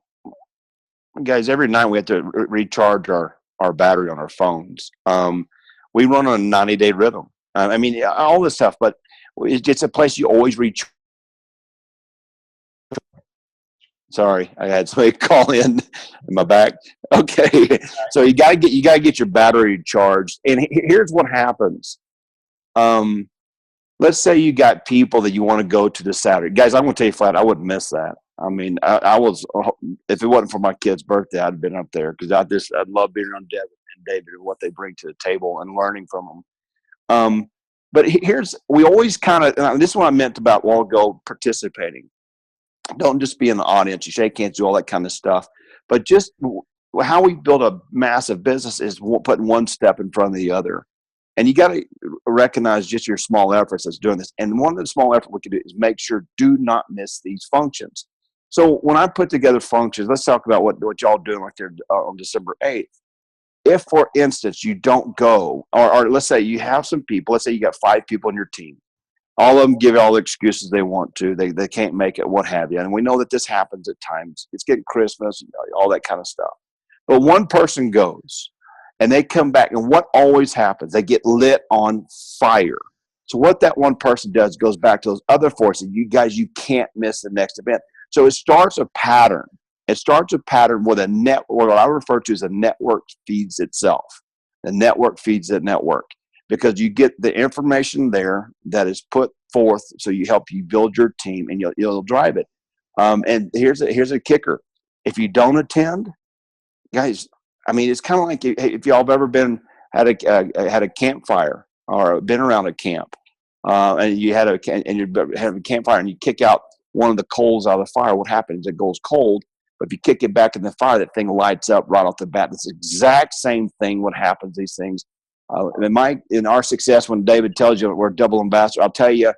Speaker 10: guys, every night we have to recharge our battery on our phones. We run on a 90-day rhythm. I mean, all this stuff, but it's a place you always reach. Sorry, I had somebody call in my back. Okay, so you gotta get your battery charged. And here's what happens. Let's say you got people that you want to go to this Saturday. Guys, I'm going to tell you flat, I wouldn't miss that. I mean, I was, if it wasn't for my kid's birthday, I'd have been up there because I'd love being around Devin and David and what they bring to the table and learning from them. But we always kind of, this is what I meant about a while ago, participating. Don't just be in the audience, you shake hands, do all that kind of stuff. But just how we build a massive business is putting one step in front of the other. And you got to recognize just your small efforts that's doing this. And one of the small efforts we can do is make sure do not miss these functions. So when I put together functions, let's talk about what y'all doing right there on December 8th. If, for instance, you don't go, or let's say you have some people, let's say you got 5 people on your team. All of them give all the excuses they want to. They can't make it, what have you. And we know that this happens at times. It's getting Christmas, all that kind of stuff. But one person goes. And they come back, and what always happens? They get lit on fire. So what that one person does goes back to those other forces. You guys, you can't miss the next event. So it starts a pattern. It starts a pattern where what I refer to as a network feeds itself. The network feeds the network because you get the information there that is put forth. So you help you build your team, and you'll drive it. And here's a kicker: if you don't attend, guys. I mean, it's kind of like if y'all have ever had a campfire or been around a camp, and you had a campfire and you kick out one of the coals out of the fire. What happens? It goes cold, but if you kick it back in the fire, that thing lights up right off the bat. It's the exact same thing. What happens? These things. In our success, when David tells you we're double ambassador, I'll tell you,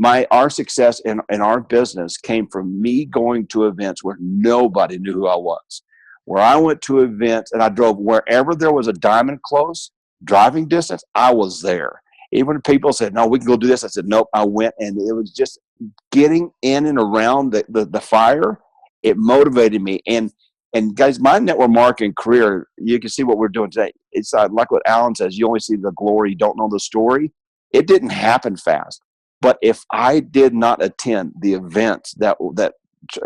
Speaker 10: our success in our business came from me going to events where nobody knew who I was. Where I went to events and I drove wherever there was a diamond close, driving distance, I was there. Even when people said, no, we can go do this, I said, nope, I went. And it was just getting in and around the fire. It motivated me. And guys, my network marketing career, you can see what we're doing today. It's like what Alan says, you only see the glory, you don't know the story. It didn't happen fast. But if I did not attend the events that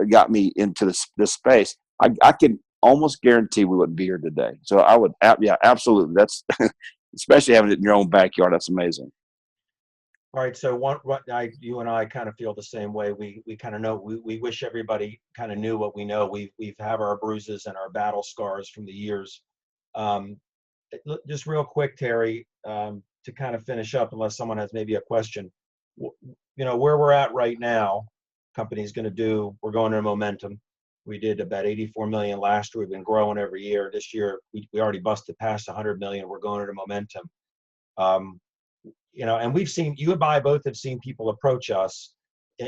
Speaker 10: got me into this space, I can almost guarantee we wouldn't be here today. So I would, yeah, absolutely. That's especially having it in your own backyard. That's amazing.
Speaker 1: All right. So you and I kind of feel the same way. We kind of know, we wish everybody kind of knew what we know. We've have our bruises and our battle scars from the years. Just real quick, Terry, to kind of finish up, unless someone has maybe a question, where we're at right now, company's going to do, we're going to momentum. We did about 84 million last year. We've been growing every year. This year, we already busted past 100 million. We're going into momentum. And we've seen, you and I both have seen people approach us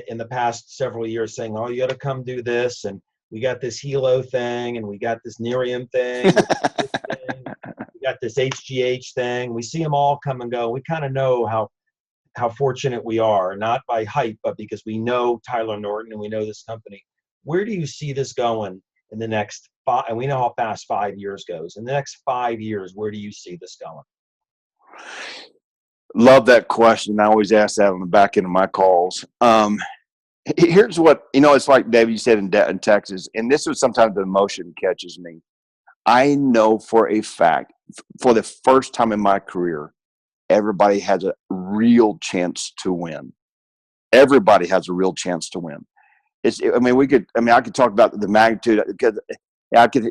Speaker 1: in the past several years saying, oh, you got to come do this. And we got this Helo thing, and we got this Nerium thing. We got this HGH thing. We see them all come and go. We kind of know how fortunate we are, not by hype, but because we know Tyler Norton and we know this company. Where do you see this going in the next 5? And we know how fast 5 years goes. In the next 5 years, where do you see this going?
Speaker 10: Love that question. I always ask that on the back end of my calls. Here's what, it's like David, you said in Texas, and this was sometimes the emotion catches me. I know for a fact, for the first time in my career, everybody has a real chance to win. Everybody has a real chance to win. I could talk about the magnitude because I could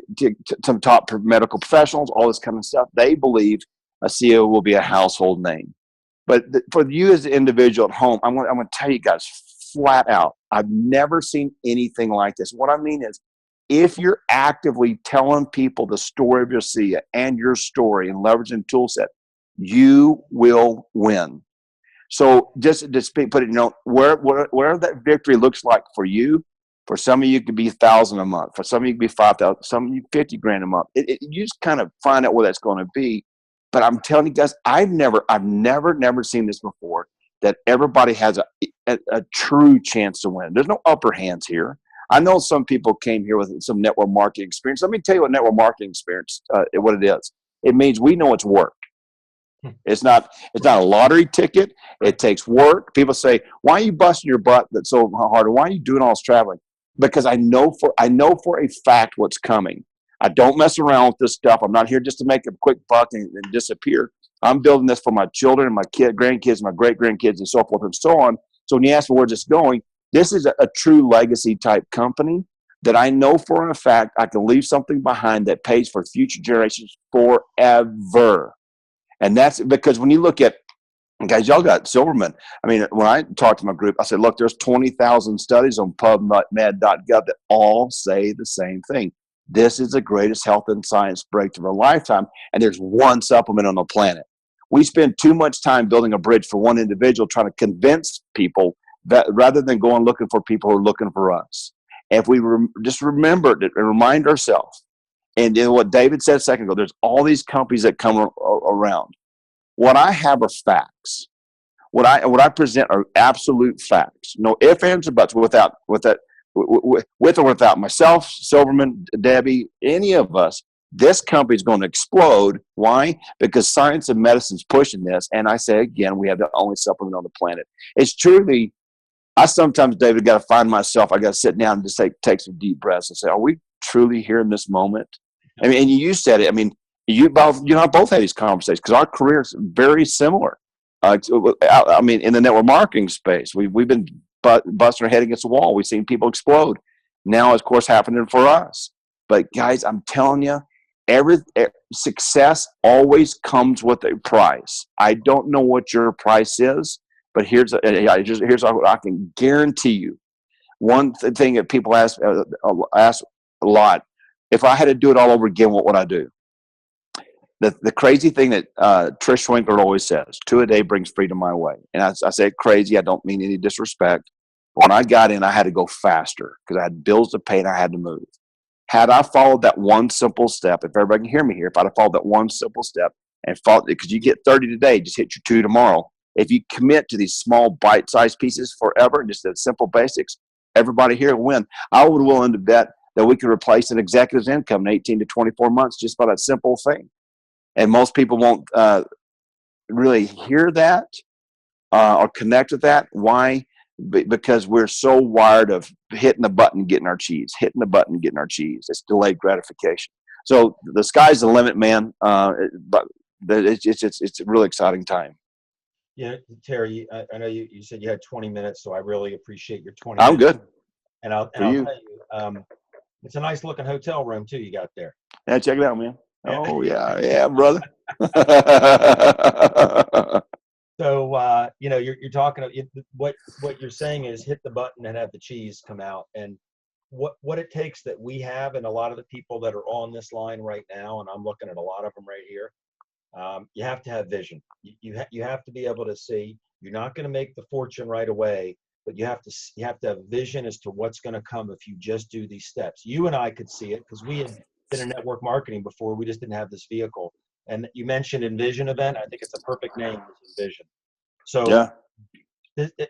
Speaker 10: some top medical professionals, all this kind of stuff. They believe a CEO will be a household name. But for you as an individual at home, I'm going to tell you guys flat out, I've never seen anything like this. What I mean is, if you're actively telling people the story of your CEO and your story and leveraging tool set, you will win. So just put it, where that victory looks like for you. For some of you, it could be $1,000 a month. For some of you, it could be $5,000. Some of you, $50,000 a month. You just kind of find out where that's going to be. But I'm telling you guys, I've never seen this before. That everybody has a true chance to win. There's no upper hands here. I know some people came here with some network marketing experience. Let me tell you what network marketing experience, what it is. It means we know it's work. It's not a lottery ticket. It takes work. People say, why are you busting your butt that's so hard? Why are you doing all this traveling? because I know for a fact what's coming. I don't mess around with this stuff. I'm not here just to make a quick buck and disappear. I'm building this for my children and my grandkids, my great grandkids, and so forth and so on. So when you ask me where's this going, this is a true legacy type company that I know for a fact I can leave something behind that pays for future generations forever. And that's because when you look at, guys, y'all got Silverman. I mean, when I talked to my group, I said, look, there's 20,000 studies on PubMed.gov that all say the same thing. This is the greatest health and science breakthrough of a lifetime, and there's one supplement on the planet. We spend too much time building a bridge for one individual trying to convince people that rather than going looking for people who are looking for us. If we just remember and remind ourselves, and what David said a second ago, there's all these companies that come around. What I have are facts. What I present are absolute facts. No ifs, ands, or buts. With or without myself, Silverman, Debbie, any of us, this company is going to explode. Why? Because science and medicine is pushing this. And I say again, we have the only supplement on the planet. It's truly. I sometimes, David, got to find myself. I got to sit down and just take some deep breaths and say, "Are we truly here in this moment?" I mean, and you said it. I mean, you and I both had these conversations because our careers are very similar. I mean, in the network marketing space, we've been busting our head against the wall. We've seen people explode. Now, of course, happening for us. But guys, I'm telling you, every success always comes with a price. I don't know what your price is, but here's what I can guarantee you. One thing that people ask a lot: if I had to do it all over again, what would I do? The crazy thing that Trish Winkler always says, 2 a day brings freedom my way. And I say crazy. I don't mean any disrespect. When I got in, I had to go faster because I had bills to pay and I had to move. Had I followed that one simple step, if everybody can hear me here, if I'd have followed that one simple step and followed it, because you get 30 today, just hit your 2 tomorrow. If you commit to these small bite-sized pieces forever, just the simple basics, everybody here will win. I would be willing to bet that we could replace an executive's income in 18 to 24 months just by that simple thing. And most people won't really hear that or connect with that. Why? Because we're so wired of hitting the button, getting our cheese, hitting the button, getting our cheese. It's delayed gratification. So the sky's the limit, man. But it's a really exciting time.
Speaker 1: Yeah, Terry, I know you said you had 20 minutes, so I really appreciate your 20
Speaker 10: I'm
Speaker 1: minutes.
Speaker 10: good.
Speaker 1: And I'll tell you, it's a nice looking hotel room too you got there.
Speaker 10: Yeah, check it out, man. Oh yeah, brother.
Speaker 1: So you're talking. What you're saying is hit the button and have the cheese come out. And what it takes that we have, and a lot of the people that are on this line right now, and I'm looking at a lot of them right here. You have to have vision. You have to be able to see. You're not going to make the fortune right away, but you have to have vision as to what's going to come if you just do these steps. You and I could see it because we had been in network marketing before. We just didn't have this vehicle. And you mentioned Envision event. I think it's a perfect name, Envision. So yeah.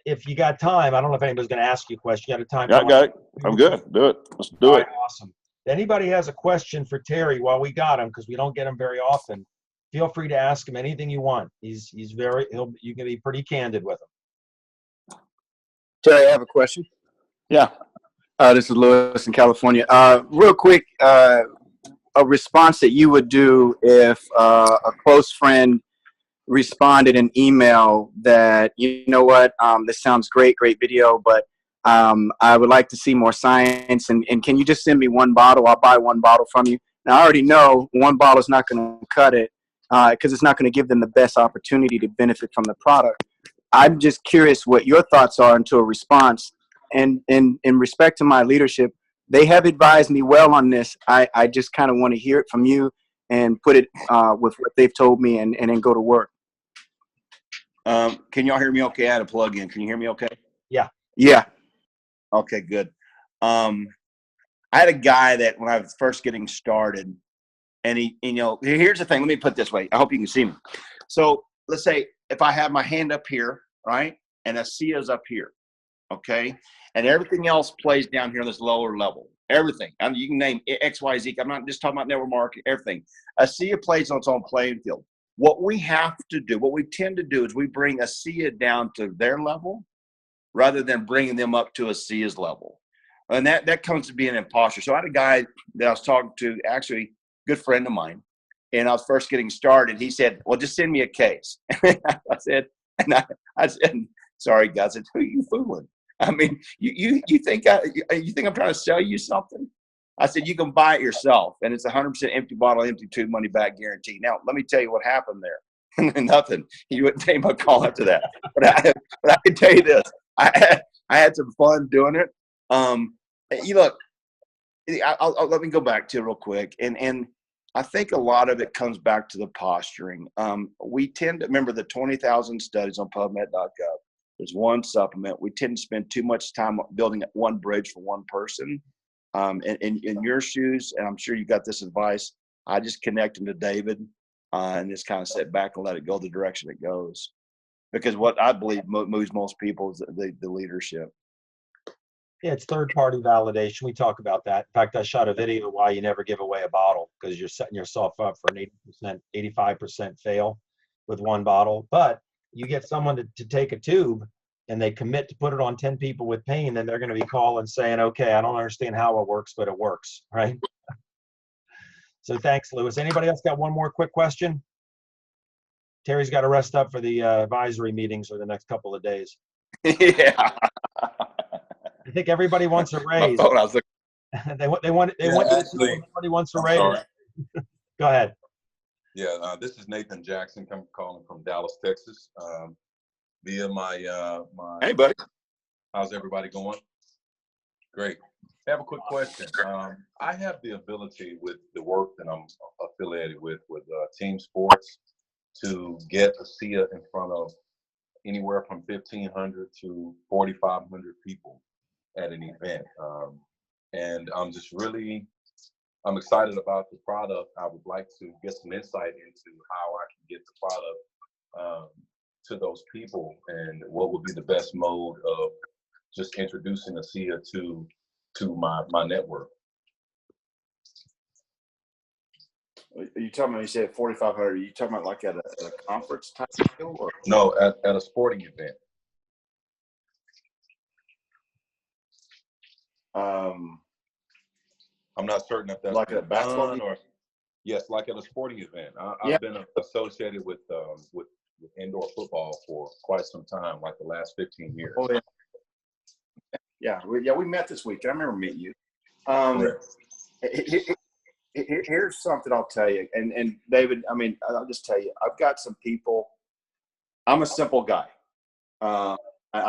Speaker 1: If you got time, I don't know if anybody's going to ask you a question. You got time?
Speaker 10: Yeah, I got it. I'm good. Do it. Let's do it.
Speaker 1: Right, awesome. If anybody has a question for Terry while we got him, because we don't get him very often, feel free to ask him anything you want. You can be pretty candid with him.
Speaker 11: Terry, I have a question.
Speaker 10: Yeah.
Speaker 11: This is Lewis in California. Real quick, a response that you would do if a close friend responded an email that, you know what, this sounds great video, but I would like to see more science, and can you just send me one bottle? I'll buy one bottle from you. Now, I already know one bottle is not going to cut it because it's not going to give them the best opportunity to benefit from the product. I'm just curious what your thoughts are into a response. And in respect to my leadership, they have advised me well on this. I just kind of want to hear it from you and put it with what they've told me and then go to work.
Speaker 10: Can y'all hear me okay? I had a plug in. Can you hear me okay?
Speaker 1: Yeah.
Speaker 11: Yeah.
Speaker 10: Okay, good. I had a guy that when I was first getting started, and here's the thing. Let me put it this way. I hope you can see me. So let's say if I have my hand up here, right, and ASEA's up here, okay, and everything else plays down here on this lower level. Everything. I mean, you can name X, Y, Z. I'm not just talking about network marketing. Everything. ASEA plays on its own playing field. What we have to do, what we tend to do, is we bring ASEA down to their level rather than bringing them up to ASEA's level. And that comes to being an imposter. So I had a guy that I was talking to, actually a good friend of mine, and I was first getting started. He said, well, just send me a case. I said, sorry, guys, I said, who are you fooling? I mean, you think I'm trying to sell you something? I said, you can buy it yourself, and it's 100% empty bottle, empty tube, money back guarantee. Now, let me tell you what happened there. Nothing. You wouldn't take my call after that. But I can tell you this. I had some fun doing it. You look, let me go back to it real quick. And I think a lot of it comes back to the posturing. We tend to remember the 20,000 studies on PubMed.gov. There's one supplement. We tend to spend too much time building one bridge for one person. In your shoes, and I'm sure you got this advice, I just connect them to David and just kind of sit back and let it go the direction it goes. Because what I believe moves most people is the leadership.
Speaker 1: Yeah, it's third-party validation. We talk about that. In fact, I shot a video why you never give away a bottle, because you're setting yourself up for an 80%, 85% fail with one bottle. But you get someone to take a tube and they commit to put it on 10 people with pain, then they're going to be calling saying, okay, I don't understand how it works, but it works, right? So thanks, Lewis. Anybody else got one more quick question? Terry's got to rest up for the advisory meetings for the next couple of days.
Speaker 10: Yeah.
Speaker 1: I think everybody wants a raise. Everybody wants a raise. Go ahead.
Speaker 12: Yeah, this is Nathan Jackson calling from Dallas, Texas. Via my
Speaker 10: Hey, buddy.
Speaker 12: How's everybody going? Great. I have a quick question. I have the ability with the work that I'm affiliated with team sports to get a SIA in front of anywhere from 1,500 to 4,500 people at an event. And I'm excited about the product. I would like to get some insight into how I can get the product to those people, and what would be the best mode of just introducing a SIA to my network.
Speaker 10: Are you talking about, you said 4,500, are you talking about like at a conference type deal? Or?
Speaker 12: No, at a sporting event. I'm not certain if that's
Speaker 10: like a basketball
Speaker 12: or yes, like at a sporting event.
Speaker 10: Yeah.
Speaker 12: I've been associated with indoor football for quite some time, like the last 15 years.
Speaker 10: Oh, yeah. We met this week. I remember meeting you. Here's something I'll tell you. And David, I mean, I'll just tell you, I've got some people. I'm a simple guy. I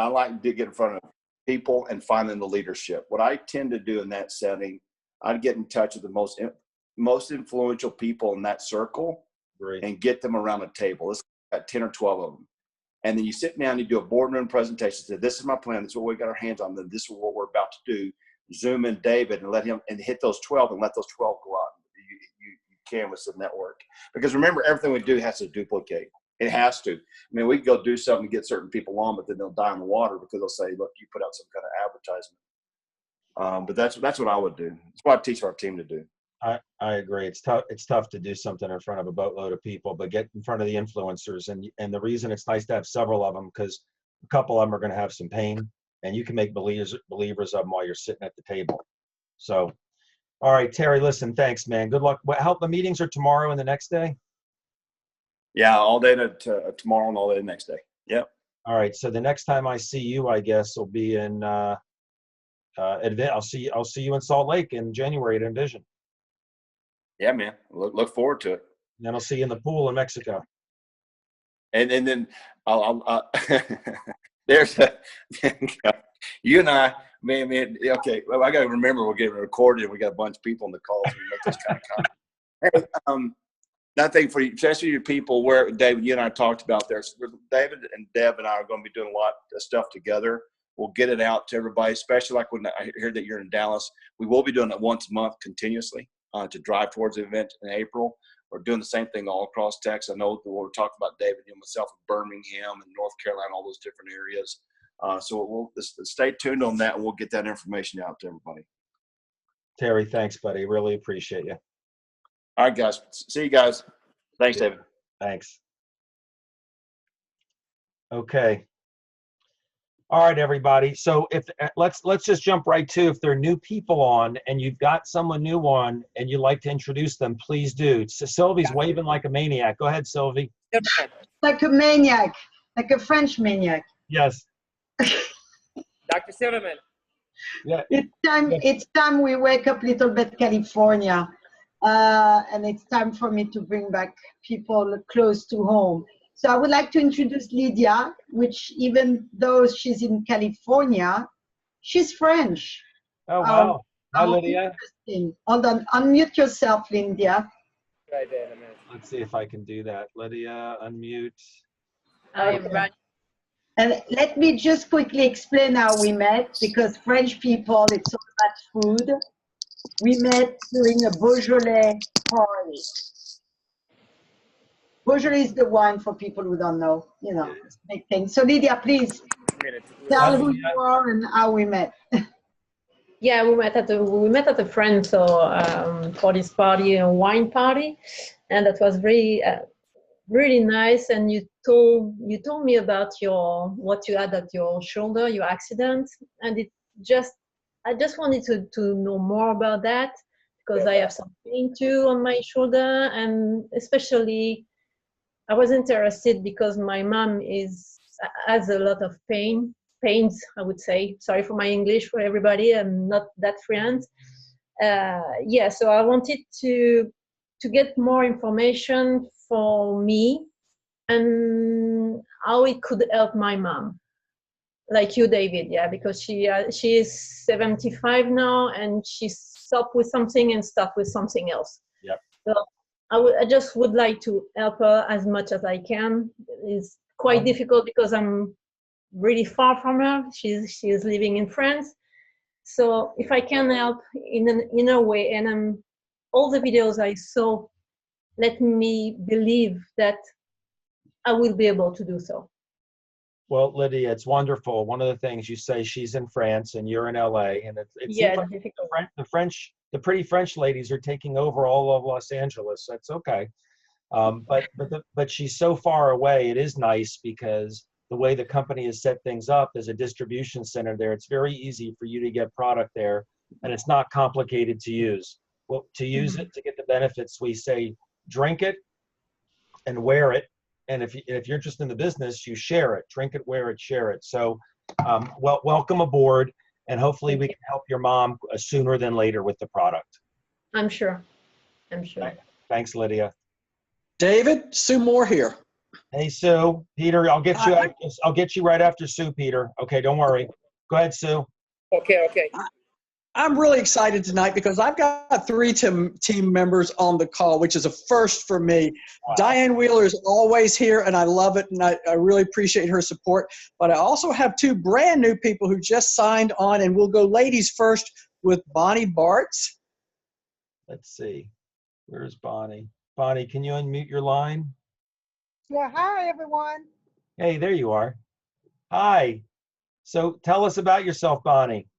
Speaker 10: like to get in front of people and finding the leadership. What I tend to do in that setting, I'd get in touch with the most influential people in that circle.
Speaker 1: Great.
Speaker 10: And get them around a table. Let's got 10 or 12 of them. And then you sit down, you do a boardroom presentation, say, this is my plan, this is what we got our hands on, then this is what we're about to do. Zoom in David and let him and hit those 12 and let those 12 go out. You canvas the network. Because remember, everything we do has to duplicate. It has to. I mean, we can go do something to get certain people on, but then they'll die in the water because they'll say, look, you put out some kind of advertisement. But that's what I would do. That's what I teach our team to do.
Speaker 1: I agree. It's tough to do something in front of a boatload of people, but get in front of the influencers. And the reason it's nice to have several of them, because a couple of them are going to have some pain, and you can make believers of them while you're sitting at the table. So, all right, Terry, listen, thanks, man. Good luck. The meetings are tomorrow and the next day?
Speaker 10: Yeah, all day to tomorrow and all day the next day. Yep.
Speaker 1: All right. So the next time I see you, I guess, will be in I'll see you in Salt Lake in January at Envision.
Speaker 10: Yeah, man. Look forward to it.
Speaker 1: And then I'll see you in the pool in Mexico.
Speaker 10: And then I'll there's you and I, man. Okay, well, I got to remember we're getting recorded. We got a bunch of people in the calls. And make this kind of comment. Hey, I think for you, especially your people, where David, you and I talked about there. David and Deb and I are going to be doing a lot of stuff together. We'll get it out to everybody, especially like when I hear that you're in Dallas. We will be doing it once a month continuously to drive towards the event in April. We're doing the same thing all across Texas. I know we're talking about David and myself in Birmingham and North Carolina, all those different areas. So we'll stay tuned on that, and we'll get that information out to everybody.
Speaker 1: Terry, thanks, buddy. Really appreciate you.
Speaker 10: All right, guys. See you guys. Thanks, David.
Speaker 1: Thanks. Okay. All right, everybody. So if let's just jump right to, if there are new people on and you've got someone new on and you'd like to introduce them, please do. So Sylvie's waving like a maniac. Go ahead, Sylvie.
Speaker 6: Like a maniac, like a French maniac.
Speaker 1: Yes.
Speaker 13: Dr. Silverman.
Speaker 1: Yeah.
Speaker 6: It's time we wake up a little bit California. And it's time for me to bring back people close to home. So I would like to introduce Lydia, which even though she's in California, she's French.
Speaker 1: Oh, wow. Hi, Lydia.
Speaker 6: Interesting. Hold on, unmute yourself, Lydia.
Speaker 13: Right there, man.
Speaker 1: Let's see if I can do that. Lydia, unmute.
Speaker 6: Hi, everybody. And let me just quickly explain how we met, because French people, it's all about food. We met during a Beaujolais party. Beaujolais is the wine for people who don't know, you know, it's a big thing. So Lydia, please tell who you are and how we met.
Speaker 14: Yeah, we met at a friend for this party, a wine party, and that was really nice. And you told me about what you had at your shoulder, your accident, and I just wanted to know more about that, because I have some pain too on my shoulder, and especially I was interested because my mom has a lot of pains, I would say. Sorry for my English for everybody, I'm not that fluent. Yeah, so I wanted to get more information for me and how it could help my mom. Like you, David, yeah, because she is 75 now, and she stopped with something and stopped with something else.
Speaker 1: Yep.
Speaker 14: So I just would like to help her as much as I can. It's quite difficult because I'm really far from her. She is living in France. So if I can help in a way, and all the videos I saw let me believe that I will be able to do so.
Speaker 1: Well, Lydia, it's wonderful. One of the things you say, she's in France and you're in LA, and it
Speaker 14: Yeah,
Speaker 1: seems like the pretty French ladies are taking over all of Los Angeles. That's okay. But she's so far away. It is nice because the way the company has set things up as a distribution center there, it's very easy for you to get product there, and it's not complicated to use. Well, to use it, to get the benefits, we say drink it and wear it. And if you're interested in the business, you share it, drink it, wear it, share it. So, welcome aboard, and hopefully we can help your mom sooner than later with the product.
Speaker 14: I'm sure.
Speaker 1: Thanks, Lydia.
Speaker 15: David, Sue Moore here.
Speaker 1: Hey, Sue. Peter, I'll get you right after Sue, Peter. Okay, don't worry. Go ahead, Sue.
Speaker 13: Okay.
Speaker 15: I'm really excited tonight because I've got 3 team members on the call, which is a first for me. Wow. Diane Wheeler is always here, and I love it, and I really appreciate her support. But I also have 2 brand new people who just signed on, and we'll go ladies first with Bonnie Bartz.
Speaker 1: Let's see. Where's Bonnie? Bonnie, can you unmute your line?
Speaker 16: Yeah, hi, everyone.
Speaker 1: Hey, there you are. Hi. So tell us about yourself, Bonnie.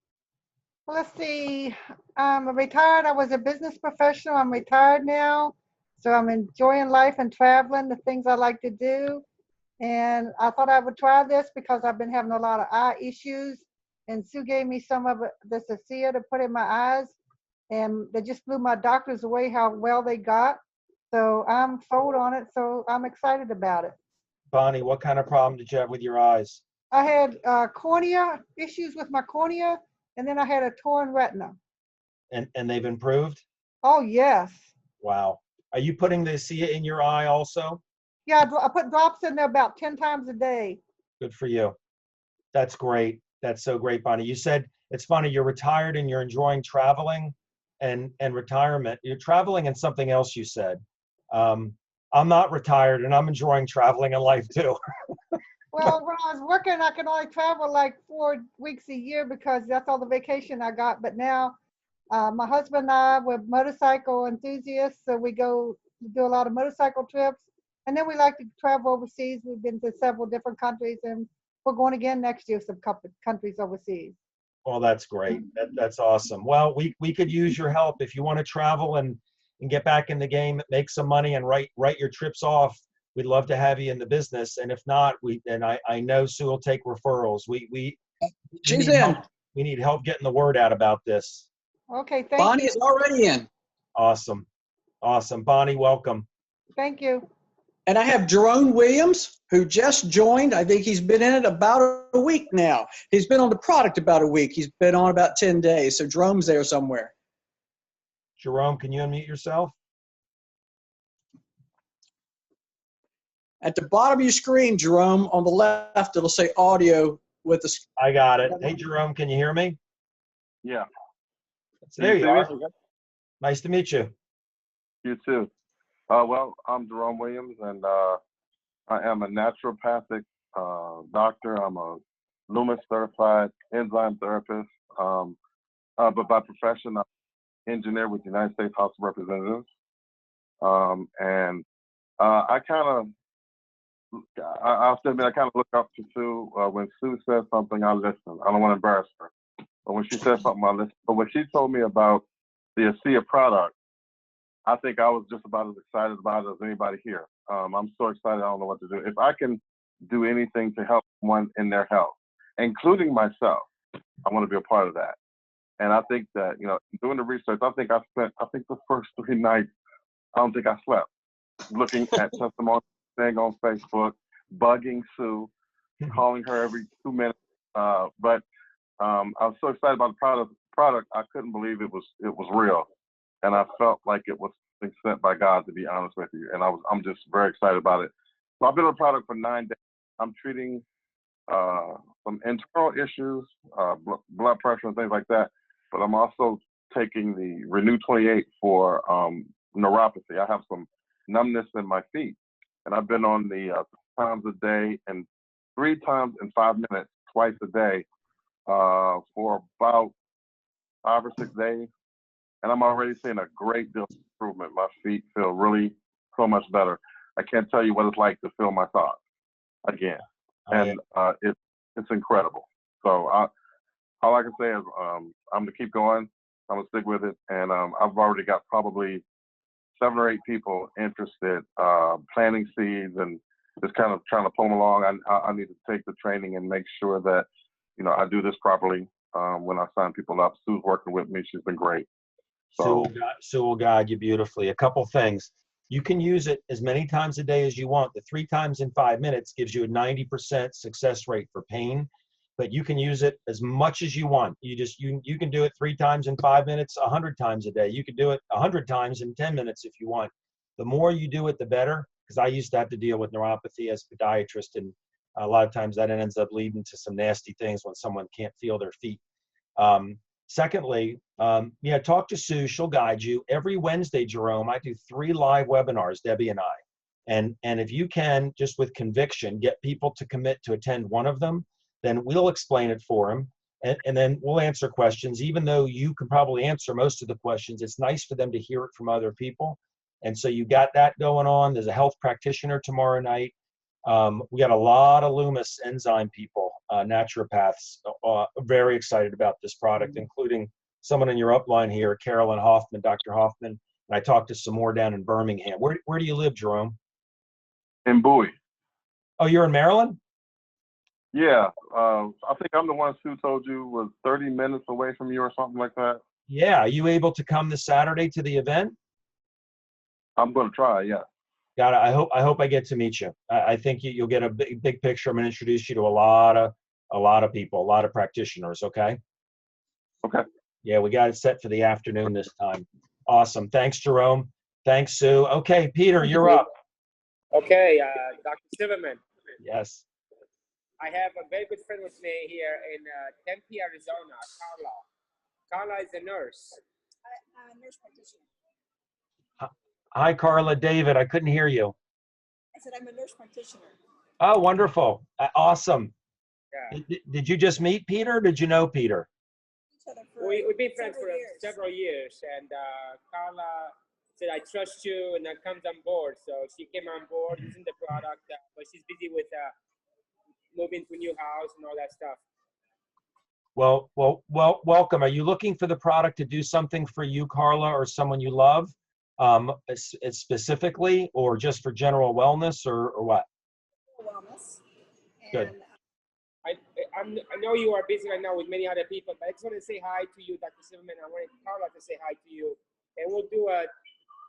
Speaker 16: Let's see. I'm retired. I was a business professional. I'm retired now. So I'm enjoying life and traveling, the things I like to do. And I thought I would try this because I've been having a lot of eye issues. And Sue gave me some of this ASEA to put in my eyes. And they just blew my doctors away how well they got. So I'm sold on it. So I'm excited about it.
Speaker 1: Bonnie, what kind of problem did you have with your eyes?
Speaker 16: I had cornea, issues with my cornea. And then I had a torn retina.
Speaker 1: And they've improved?
Speaker 16: Oh, yes.
Speaker 1: Wow. Are you putting the ASEA in your eye also?
Speaker 16: Yeah, I put drops in there about 10 times a day.
Speaker 1: Good for you. That's great. That's so great, Bonnie. You said, it's funny, you're retired and you're enjoying traveling and retirement. You're traveling and something else you said. I'm not retired and I'm enjoying traveling in life too.
Speaker 16: Well, when I was working, I could only travel like 4 weeks a year because that's all the vacation I got. But now my husband and I, we're motorcycle enthusiasts, so we go do a lot of motorcycle trips. And then we like to travel overseas. We've been to several different countries, and we're going again next year, some countries overseas.
Speaker 1: Well, that's great. That's awesome. Well, we could use your help if you want to travel and get back in the game, make some money, and write your trips off. We'd love to have you in the business. And if not, then I know Sue will take referrals. We
Speaker 15: She's in.
Speaker 1: We need help getting the word out about this.
Speaker 16: Okay, thank
Speaker 15: Bonnie
Speaker 16: you.
Speaker 15: is already in.
Speaker 1: Awesome. Awesome. Bonnie, welcome.
Speaker 16: Thank you.
Speaker 15: And I have Jerome Williams, who just joined. I think he's been in it about a week now. He's been on the product about a week. He's been on about 10 days. So Jerome's there somewhere.
Speaker 1: Jerome, can you unmute yourself?
Speaker 15: At the bottom of your screen, Jerome, on the left, it'll say audio with the.
Speaker 1: I got it. Hey, Jerome, can you hear me?
Speaker 17: Yeah.
Speaker 1: So there you are. Nice to meet you.
Speaker 17: You too. Well, I'm Jerome Williams, and I am a naturopathic doctor. I'm a Loomis certified enzyme therapist, but by profession, I'm an engineer with the United States House of Representatives. And I kind of, I'll admit, I kind of look up to Sue. When Sue says something, I listen. I don't want to embarrass her. But when she says something, I listen. But when she told me about the ASEA product, I think I was just about as excited about it as anybody here. I'm so excited, I don't know what to do. If I can do anything to help someone in their health, including myself, I want to be a part of that. And I think that, you know, doing the research, I think the first 3 nights, I don't think I slept. Looking at testimonials, staying on Facebook, bugging Sue, calling her every 2 minutes. But I was so excited about the product, I couldn't believe it was real. And I felt like it was sent by God, to be honest with you. And I'm just very excited about it. So I've been on the product for 9 days. I'm treating some internal issues, blood pressure and things like that. But I'm also taking the Renew 28 for neuropathy. I have some numbness in my feet. And I've been on the 3 times a day and 3 times in 5 minutes, twice a day for about 5 or 6 days. And I'm already seeing a great deal of improvement. My feet feel really so much better. I can't tell you what it's like to feel my thoughts again. And it's incredible. So all I can say is I'm going to keep going. I'm going to stick with it. And I've already got probably 7 or 8 people interested, planting seeds and just kind of trying to pull them along. I need to take the training and make sure that, you know, I do this properly when I sign people up. Sue's working with me. She's been great. So
Speaker 1: Sue will guide you beautifully. A couple things. You can use it as many times a day as you want. The 3 times in 5 minutes gives you a 90% success rate for pain, but you can use it as much as you want. You can do it 3 times in 5 minutes, 100 times a day. You can do it 100 times in 10 minutes if you want. The more you do it, the better, because I used to have to deal with neuropathy as a podiatrist, and a lot of times that ends up leading to some nasty things when someone can't feel their feet. Secondly, talk to Sue. She'll guide you. Every Wednesday, Jerome, I do 3 live webinars, Debbie and I. And if you can, just with conviction, get people to commit to attend one of them, then we'll explain it for them. And then we'll answer questions. Even though you can probably answer most of the questions, it's nice for them to hear it from other people. And so you got that going on. There's a health practitioner tomorrow night. We got a lot of Loomis enzyme people, naturopaths, very excited about this product, including someone in your upline here, Carolyn Hoffman, Dr. Hoffman. And I talked to some more down in Birmingham. Where do you live, Jerome?
Speaker 17: In Bowie.
Speaker 1: Oh, you're in Maryland?
Speaker 17: Yeah. I think I'm the one Sue told you was 30 minutes away from you or something like that.
Speaker 1: Yeah. Are you able to come this Saturday to the event?
Speaker 17: I'm going to try, yeah.
Speaker 1: Got it. I hope I get to meet you. I think you'll get a big picture. I'm going to introduce you to a lot of people, a lot of practitioners. Okay.
Speaker 17: Okay.
Speaker 1: Yeah, we got it set for the afternoon this time. Awesome. Thanks, Jerome. Thanks, Sue. Okay, Peter, you're up.
Speaker 13: Okay, Dr. Silverman.
Speaker 1: Yes.
Speaker 13: I have a very good friend with me here in Tempe, Arizona, Carla. Carla is a nurse.
Speaker 18: Nurse practitioner.
Speaker 1: Hi, Carla. David, I couldn't hear you.
Speaker 18: I said I'm a nurse practitioner.
Speaker 1: Oh, wonderful. Awesome.
Speaker 13: Yeah.
Speaker 1: Did you just meet Peter? Or did you know Peter?
Speaker 13: We've been friends for several years, and Carla said, I trust you, and that comes on board. So she came on board using the product, but she's busy with moving to a new house and all that stuff.
Speaker 1: Well, welcome. Are you looking for the product to do something for you, Carla, or someone you love, specifically, or just for general wellness, or what?
Speaker 18: Wellness.
Speaker 1: Good.
Speaker 13: I know you are busy right now with many other people, but I just want to say hi to you, Dr. Silverman. I wanted Carla to say hi to you, and we'll do a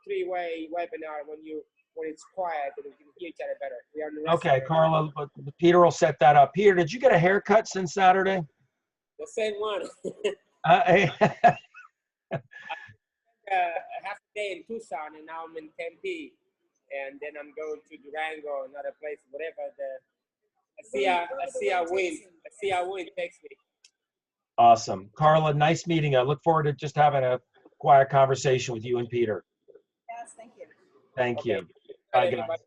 Speaker 13: three-way webinar when it's quiet and we can hear each other better. We are in the
Speaker 1: Okay, Carla, but Peter will set that up. Peter, did you get a haircut since Saturday?
Speaker 13: the same one.
Speaker 1: Hey.
Speaker 13: Half a day in Tucson, and now I'm in Tempe, and then I'm going to Durango, another place, whatever. I see a wind takes me.
Speaker 1: Awesome. Carla, nice meeting you. I look forward to just having a quiet conversation with you and Peter.
Speaker 18: Yes, thank you.
Speaker 1: Thank
Speaker 13: Okay.
Speaker 1: you. Bye, guys.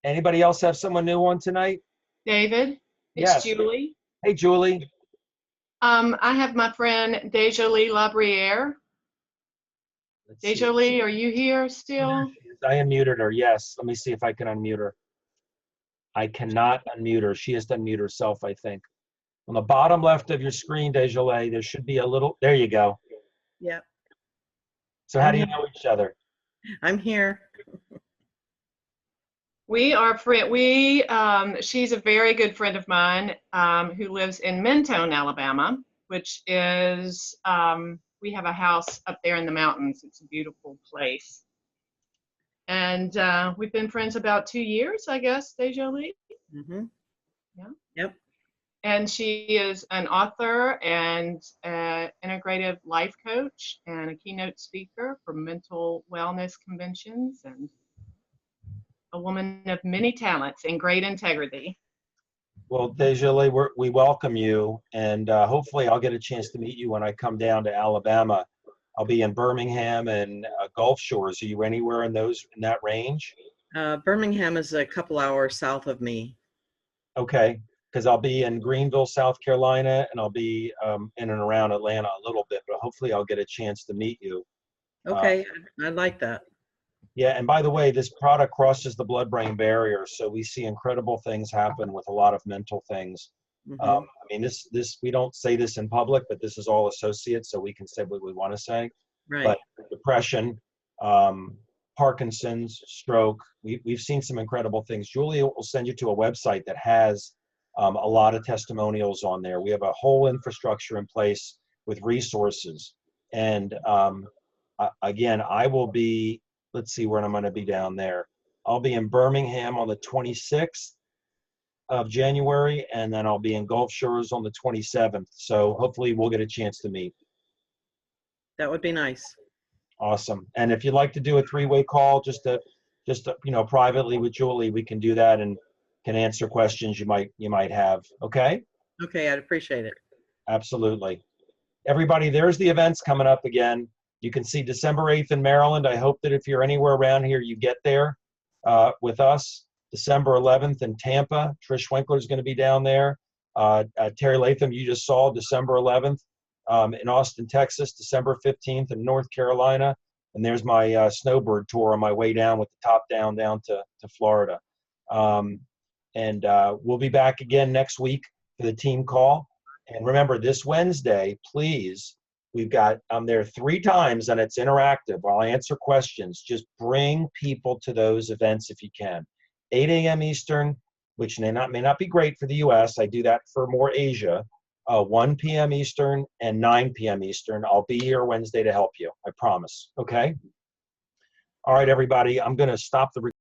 Speaker 1: Anybody else have someone new on tonight?
Speaker 19: David, it's
Speaker 1: Yes.
Speaker 19: Julie.
Speaker 1: Hey, Julie.
Speaker 19: I have my friend Dejolie Labriere. Dejolie, are you here still?
Speaker 1: I unmuted her. Yes. Let me see if I can unmute her. I cannot unmute her. She has to unmute herself, I think. On the bottom left of your screen, Dejolie, there should be a little. There you go.
Speaker 20: Yep.
Speaker 1: So how do you know each other?
Speaker 20: I'm here.
Speaker 19: We are she's a very good friend of mine who lives in Mentone, Alabama, which is, we have a house up there in the mountains. It's a beautiful place. And we've been friends about 2 years, I guess, Dejolie.
Speaker 20: Mm-hmm.
Speaker 19: Yeah.
Speaker 20: Yep.
Speaker 19: And she is an author and an integrative life coach and a keynote speaker for mental wellness conventions, and a woman of many talents and great integrity.
Speaker 1: Well, Dejolie, we welcome you, and hopefully I'll get a chance to meet you when I come down to Alabama. I'll be in Birmingham and Gulf Shores. Are you anywhere in that range?
Speaker 20: Birmingham is a couple hours south of me.
Speaker 1: Okay, because I'll be in Greenville, South Carolina, and I'll be in and around Atlanta a little bit, but hopefully I'll get a chance to meet you.
Speaker 20: Okay, I like that.
Speaker 1: Yeah, and by the way, this product crosses the blood-brain barrier, so we see incredible things happen with a lot of mental things.
Speaker 20: Mm-hmm.
Speaker 1: I mean, this we don't say this in public, but this is all associates, so we can say what we want to say.
Speaker 20: Right.
Speaker 1: But depression, Parkinson's, stroke, we've seen some incredible things. Julia will send you to a website that has a lot of testimonials on there. We have a whole infrastructure in place with resources. And again, I will be, let's see when I'm going to be down there. I'll be in Birmingham on the 26th of January, and then I'll be in Gulf Shores on the 27th. So hopefully we'll get a chance to meet.
Speaker 20: That would be nice.
Speaker 1: Awesome. And if you'd like to do a three-way call, just to privately with Julie, we can do that and can answer questions you might have. Okay?
Speaker 20: Okay, I'd appreciate it.
Speaker 1: Absolutely. Everybody, there's the events coming up again. You can see December 8th in Maryland. I hope that if you're anywhere around here, you get there with us. December 11th in Tampa. Trish Winkler is going to be down there. Terry Latham, you just saw December 11th in Austin, Texas. December 15th in North Carolina. And there's my Snowbird tour on my way down with the top down to Florida. We'll be back again next week for the team call. And remember, this Wednesday, please, I'm there 3 times and it's interactive. I'll answer questions. Just bring people to those events if you can. 8 a.m. Eastern, which may not be great for the U.S. I do that for more Asia. 1 p.m. Eastern and 9 p.m. Eastern. I'll be here Wednesday to help you. I promise. Okay? All right, everybody. I'm going to stop the recording.